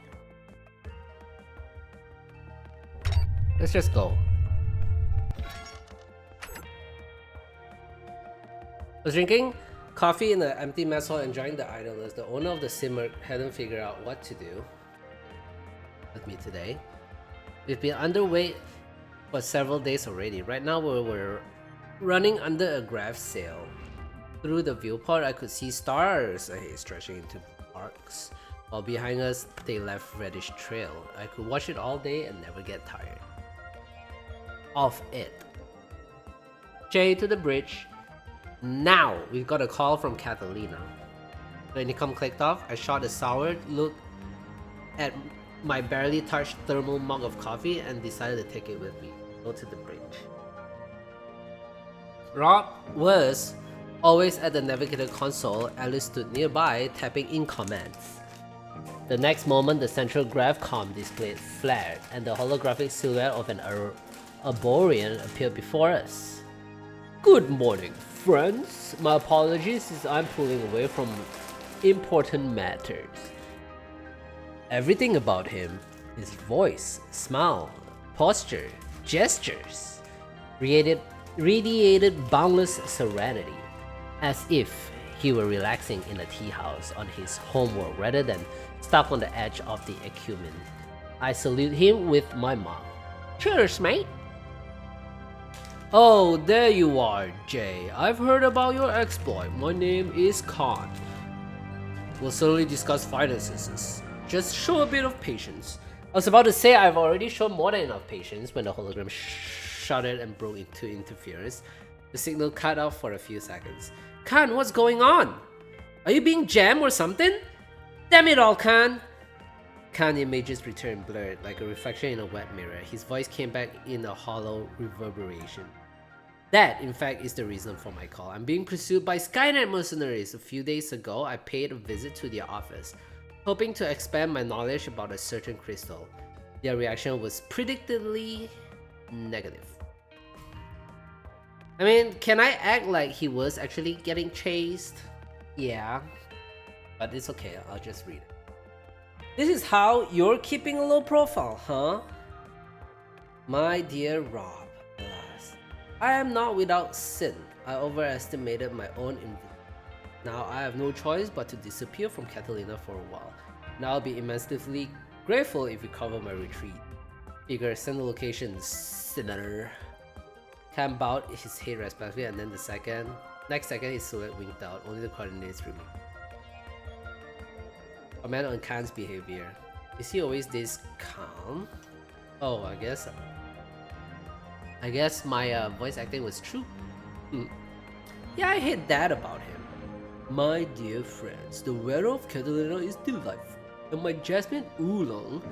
Let's just go. I was drinking coffee in the empty mess hall, enjoying the idleness. The owner of the simmer hadn't figured out what to do with me today. We've been underway for several days already. Right now we're running under a graph sail. Through the viewport I could see stars ahead stretching into arcs, while behind us they left reddish trail. I could watch it all day and never get tired of it. Jay to the bridge. Now we got a call from Catalina. The intercom clicked off. I shot a sour look at my barely touched thermal mug of coffee and decided to take it with me. Go to the bridge. Rob was always at the navigator console. Alice stood nearby, tapping in commands. The next moment, the central gravcom display flared, and the holographic silhouette of an Arborian appeared before us. Good morning, friends. My apologies since I'm pulling away from important matters. Everything about him, his voice, smile, posture, gestures, radiated boundless serenity, as if he were relaxing in a tea house on his homeworld rather than stuck on the edge of the acumen. I salute him with my mug. Cheers, mate! Oh, there you are, Jay. I've heard about your exploit. My name is Khan. We'll certainly discuss finances. Just show a bit of patience. I was about to say I've already shown more than enough patience when the hologram shuddered and broke into interference. The signal cut off for a few seconds. Khan, what's going on? Are you being jammed or something? Damn it all, Khan! Khan images returned blurred, like a reflection in a wet mirror. His voice came back in a hollow reverberation. That, in fact, is the reason for my call. I'm being pursued by Skynet mercenaries. A few days ago, I paid a visit to their office, hoping to expand my knowledge about a certain crystal. Their reaction was predictably negative. I mean, can I act like he was actually getting chased? Yeah, but it's okay, I'll just read it. This is how you're keeping a low profile, huh? My dear Rob, alas, I am not without sin. I overestimated my own invisibility. Now I have no choice but to disappear from Catalina for a while. Now I'll be immensely Grateful if you cover my retreat. Figure send the location similar. Camp out his head respectively, and then the next second his silhouette winked out, only the coordinates remained. Comment on Khan's behavior. Is he always this calm? Oh, I guess my voice acting was true. Yeah, I hate that about him. My dear friends, the weather of Catalina is delightful, and my jasmine oolong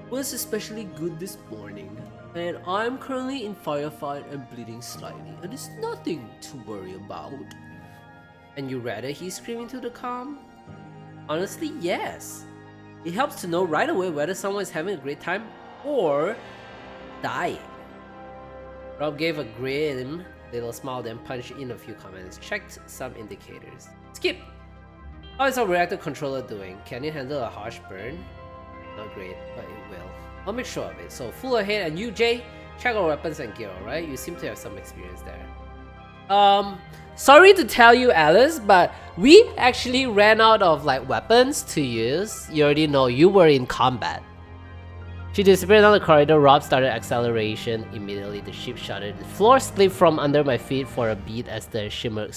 was especially good this morning. And I'm currently in firefight and bleeding slightly, and it's nothing to worry about. And you rather he scream into the calm? Honestly, yes. It helps to know right away whether someone is having a great time or dying. Rob gave a grim little smile, then punched in a few comments, checked some indicators. Skip! How is our reactor controller doing? Can it handle a harsh burn? Not great, but it will. I'll make sure of it. So full ahead, and you, Jay, check our weapons and gear, alright? You seem to have some experience there. Sorry to tell you, Alice, but we actually ran out of weapons to use. You already know you were in combat. She disappeared down the corridor. Rob started acceleration. Immediately, the ship shuddered. The floor slipped from under my feet for a beat as the shimmer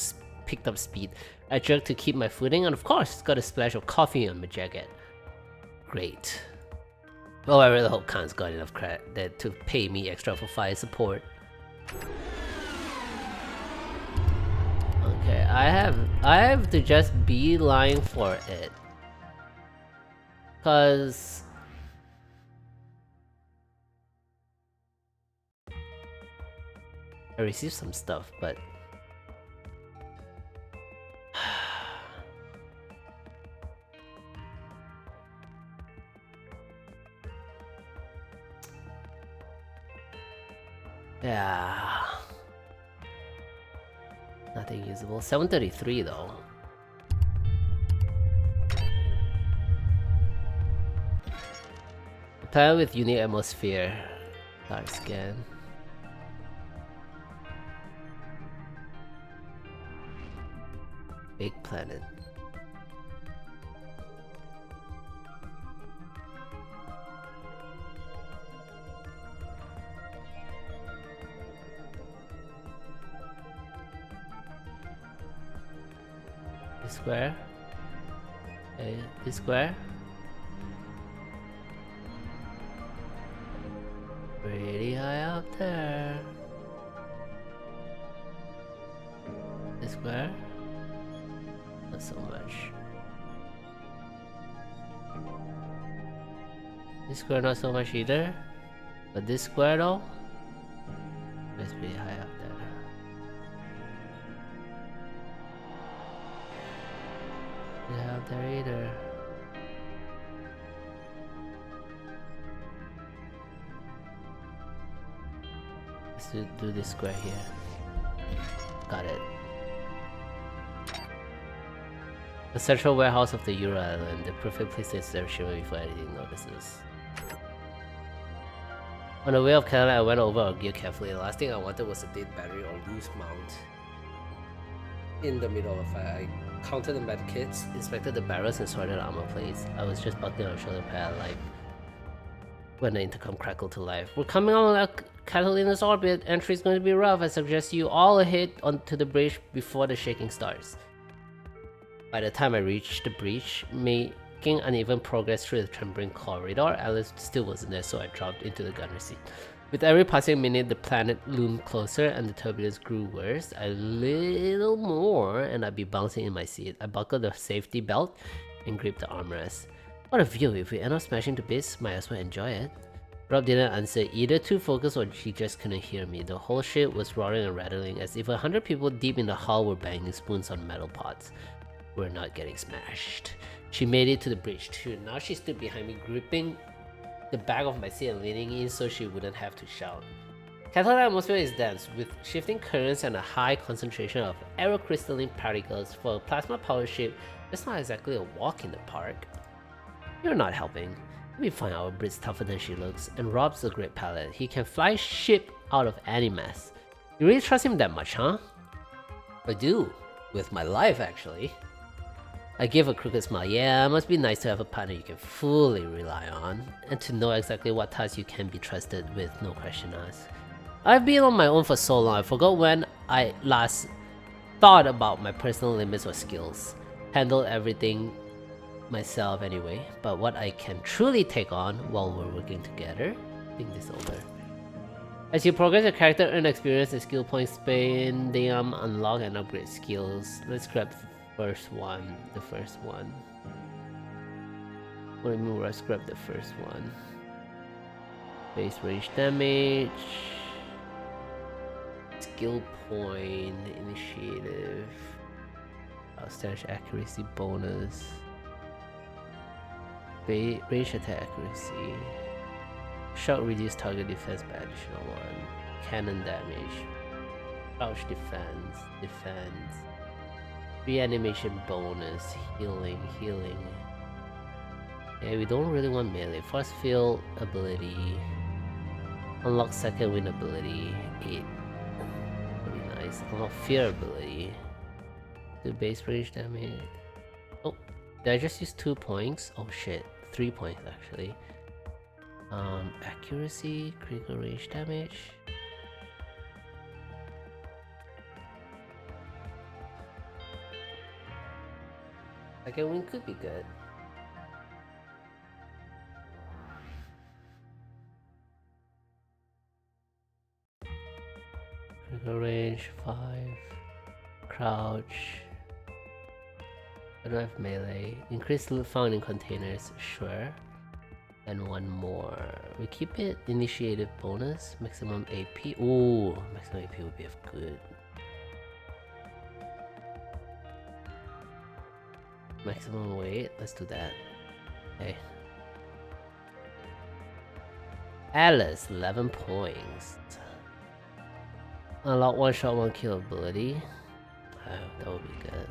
picked up speed. I jerked to keep my footing, and of course, got a splash of coffee on my jacket. Great. Well, I really hope Khan's got enough credit to pay me extra for fire support. Okay, I have to just beeline for it. Cause I received some stuff, but yeah, nothing usable. 733 though. A planet with unique atmosphere. Dark scan. Big planet. This square. Okay, this square. Pretty high up there. This square. Not so much. This square not so much either. But this square though, it's pretty high up there. Pretty high up there either. Let's do this square here. Got it. The central warehouse of the Euro Island, the perfect place to serve shipment before anything notices. On the way of Canada, I went over our gear carefully. The last thing I wanted was a dead battery or loose mount. In the middle of a fight, I counted the med kits, inspected the barrels, and sorted armor plates. I was just buckling on shoulder pad like when the intercom crackled to life. We're coming on Catalina's orbit. Entry's going to be rough. I suggest you all hit onto the bridge before the shaking starts. By the time I reached the breach, making uneven progress through the trembling corridor, Alice still wasn't there, so I dropped into the gunner seat. With every passing minute, the planet loomed closer and the turbulence grew worse. A little more, and I'd be bouncing in my seat. I buckled the safety belt and gripped the armrest. What a view! If we end up smashing to bits, might as well enjoy it. Rob didn't answer, either too focused or he just couldn't hear me. The whole ship was roaring and rattling as if 100 people deep in the hull were banging spoons on metal pots. We're not getting smashed. She made it to the bridge too. Now she stood behind me, gripping the back of my seat and leaning in so she wouldn't have to shout. Catalina atmosphere is dense, with shifting currents and a high concentration of aerocrystalline particles. For a plasma power ship, it's not exactly a walk in the park. You're not helping. Let me find out Brit's tougher than she looks, and Rob's a great pilot. He can fly ship out of any mess. You really trust him that much, huh? I do. With my life, actually. I give a crooked smile. Yeah, it must be nice to have a partner you can fully rely on, and to know exactly what tasks you can be trusted with, no question asked. I've been on my own for so long, I forgot when I last thought about my personal limits or skills. Handle everything myself anyway, but what I can truly take on while we're working together. Think this over. As you progress your character, earn experience and skill points, spend them, unlock and upgrade skills. Let's grab the first one. What do you mean let's grab the first one? Base range damage. Skill point, initiative. Outstanding accuracy bonus. Range attack accuracy. Shot reduce target defense by additional 1. Cannon damage. Crouch defense. Reanimation bonus. Healing. Yeah, we don't really want melee. Force field ability. Unlock second wind ability. 8. Pretty nice. Unlock fear ability. Do base range damage. Oh, did I just use 2 points? Oh shit. 3 points actually. Accuracy, critical range damage. Second wind could be good. Critical range 5. Crouch. I don't have melee. Increase loot found in containers, sure. And 1 more. We keep it. Initiative bonus. Maximum AP. Ooh, maximum AP would be good. Maximum weight. Let's do that. Okay. Alice, 11 points. Unlock 1 shot, 1 kill ability. Oh, that would be good.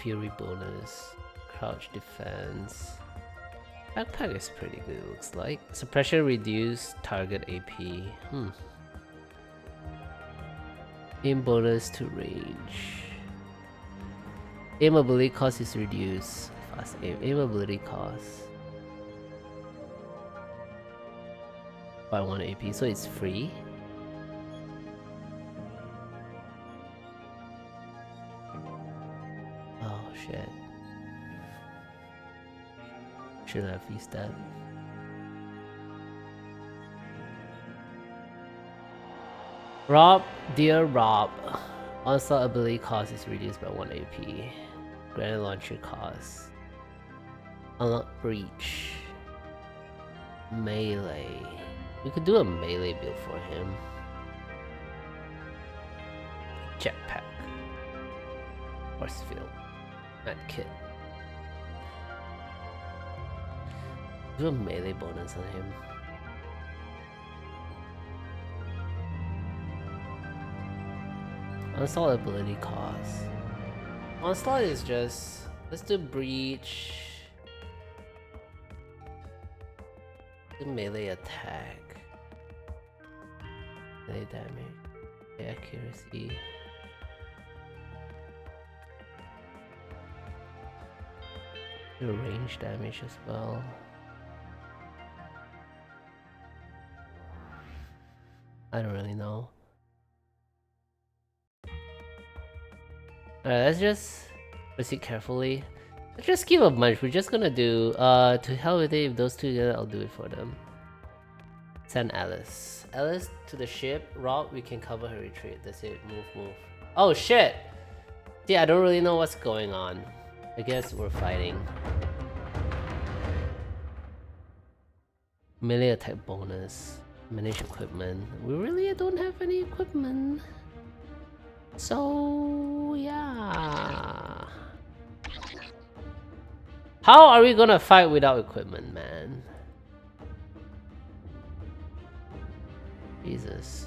Fury bonus, crouch defense. Backpack is pretty good, it looks like. Suppression reduce target AP. Aim bonus to range. Aim ability cost is reduced. Fast aim ability cost by 1 AP, so it's free. Oh shit. Shouldn't have used that. Rob, dear Rob. Onslaught ability cost is reduced by 1 AP. Granite launcher cost. Unlock breach. Melee. We could do a melee build for him. Jetpack. Force field. Med kit. Do a melee bonus on him. Onslaught ability cost. Onslaught is just... let's do breach. Do melee attack. Melee damage. Accuracy. Do range damage as well. I don't really know. Alright, let's just proceed carefully. Let's just skip a bunch. We're just gonna do to hell with it. If those two together, I'll do it for them. Send Alice. Alice to the ship. Rob, we can cover her retreat. That's it. Move. Oh shit! Yeah, I don't really know what's going on. I guess we're fighting. Melee attack bonus. Manage equipment. We really don't have any equipment. So yeah. How are we gonna fight without equipment, man? Jesus.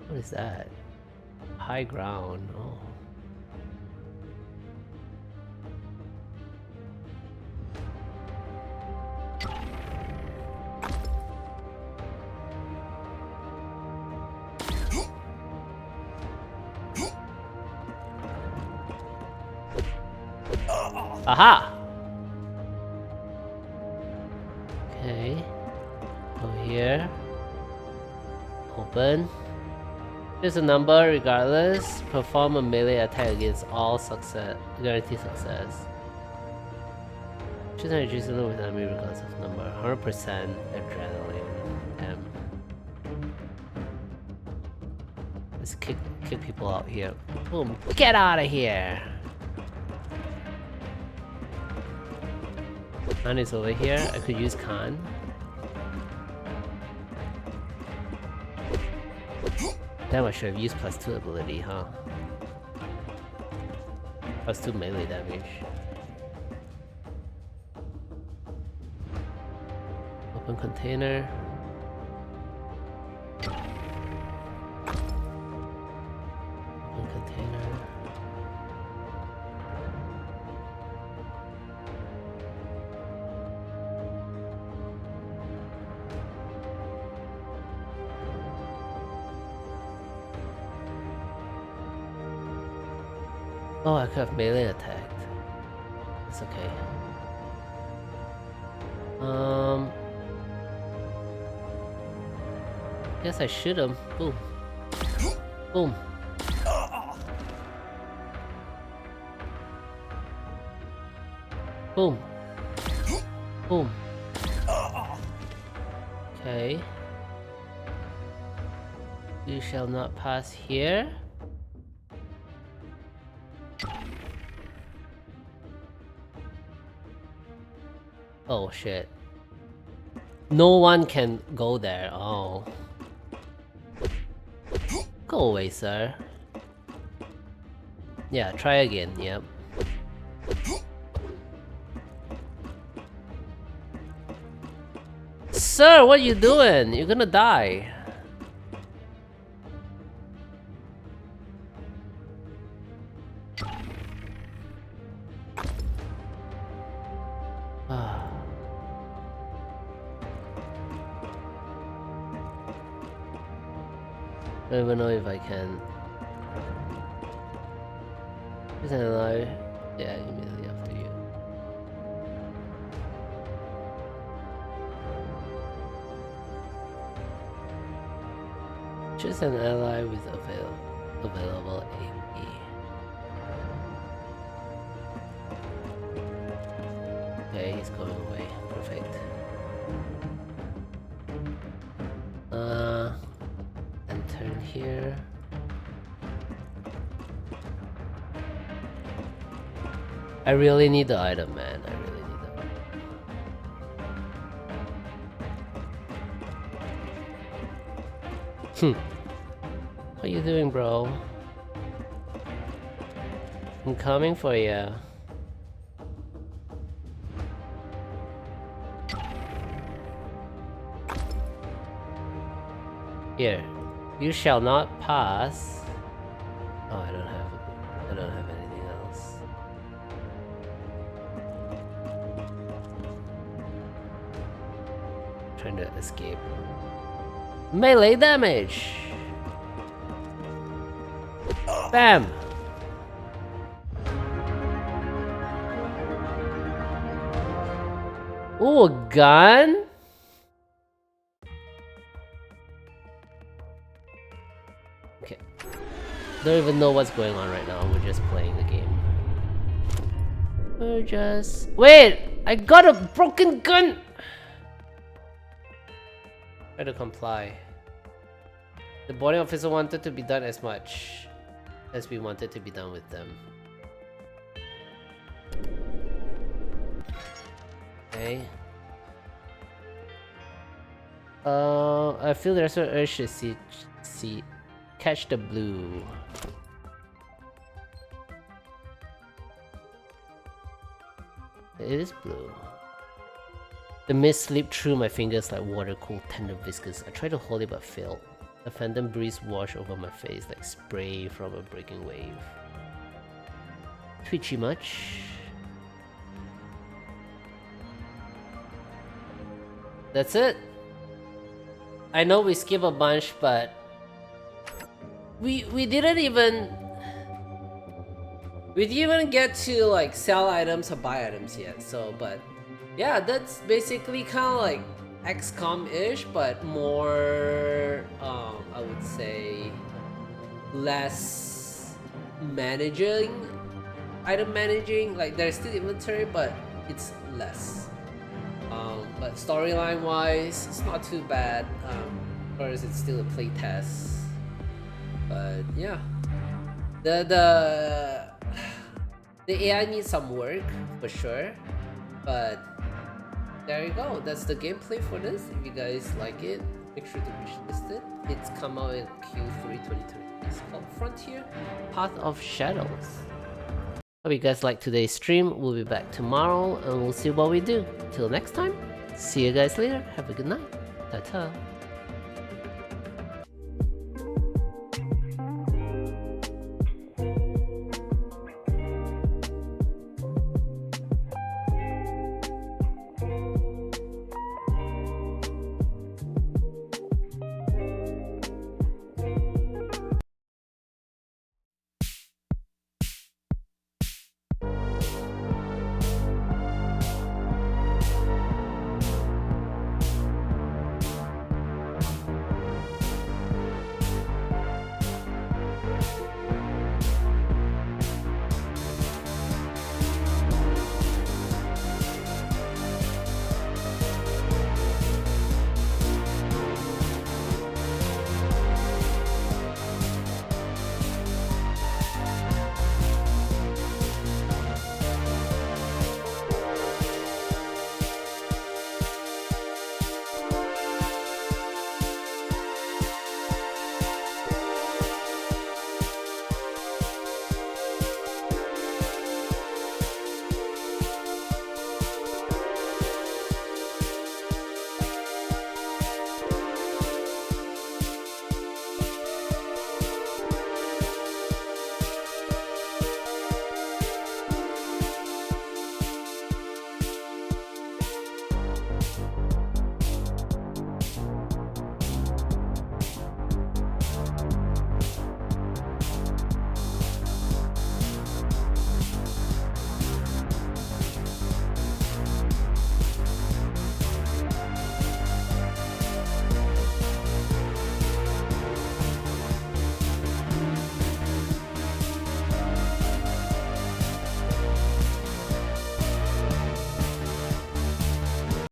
What is that? High ground. Oh. Aha! Okay. Go here. Open. Choose a number regardless. Perform a melee attack against all success. Guarantee success. Choose an adjacent with enemy regardless of number. 100% adrenaline. Damn. Let's kick people out here. Boom. Get out of here! Khan is over here. I could use Khan. Damn, I should have used +2 ability, huh? +2 melee damage. Open container. Open container. Oh, I could have melee attacked. It's okay. Guess I shoot him. Boom. Boom. Boom. Boom. Okay. You shall not pass here. Oh shit. No one can go there. Oh. Go away, sir. Yeah, try again. Yep. Sir, what you doing? You're gonna die. I don't even know if I can. Is that alive? Yeah, immediately after you. Choose an ally with available AP. Okay, he's going away. Perfect. And turn here. I really need the item, man. I really need the item. What you doing, bro? I'm coming for you. Here, you shall not pass. Oh, I don't have anything else. Trying to escape. Melee damage. Bam. Ooh, a gun. Don't even know what's going on right now. We're just playing the game. We're just... Wait! I got a broken gun! Try to comply. The boarding officer wanted to be done as much as we wanted to be done with them. Okay. I feel there's an urge to catch the blue. It is blue. The mist slipped through my fingers like water-cooled tender viscous. I tried to hold it but failed. A phantom breeze washed over my face like spray from a breaking wave. Twitchy much? That's it. I know we skip a bunch, but we didn't even... We didn't even get to like sell items or buy items yet. So, but yeah, that's basically kind of like XCOM-ish, but more, I would say, less item managing. Like there's still inventory, but it's less. But storyline wise, it's not too bad. Of course, it's still a playtest. But yeah, the AI needs some work for sure. But there you go. That's the gameplay for this. If you guys like it, make sure to wishlist it. It's come out in Q3 2020. It's called Frontier Path of Shadows. Hope you guys liked today's stream. We'll be back tomorrow and we'll see what we do. Till next time, see you guys later. Have a good night. Ta-ta.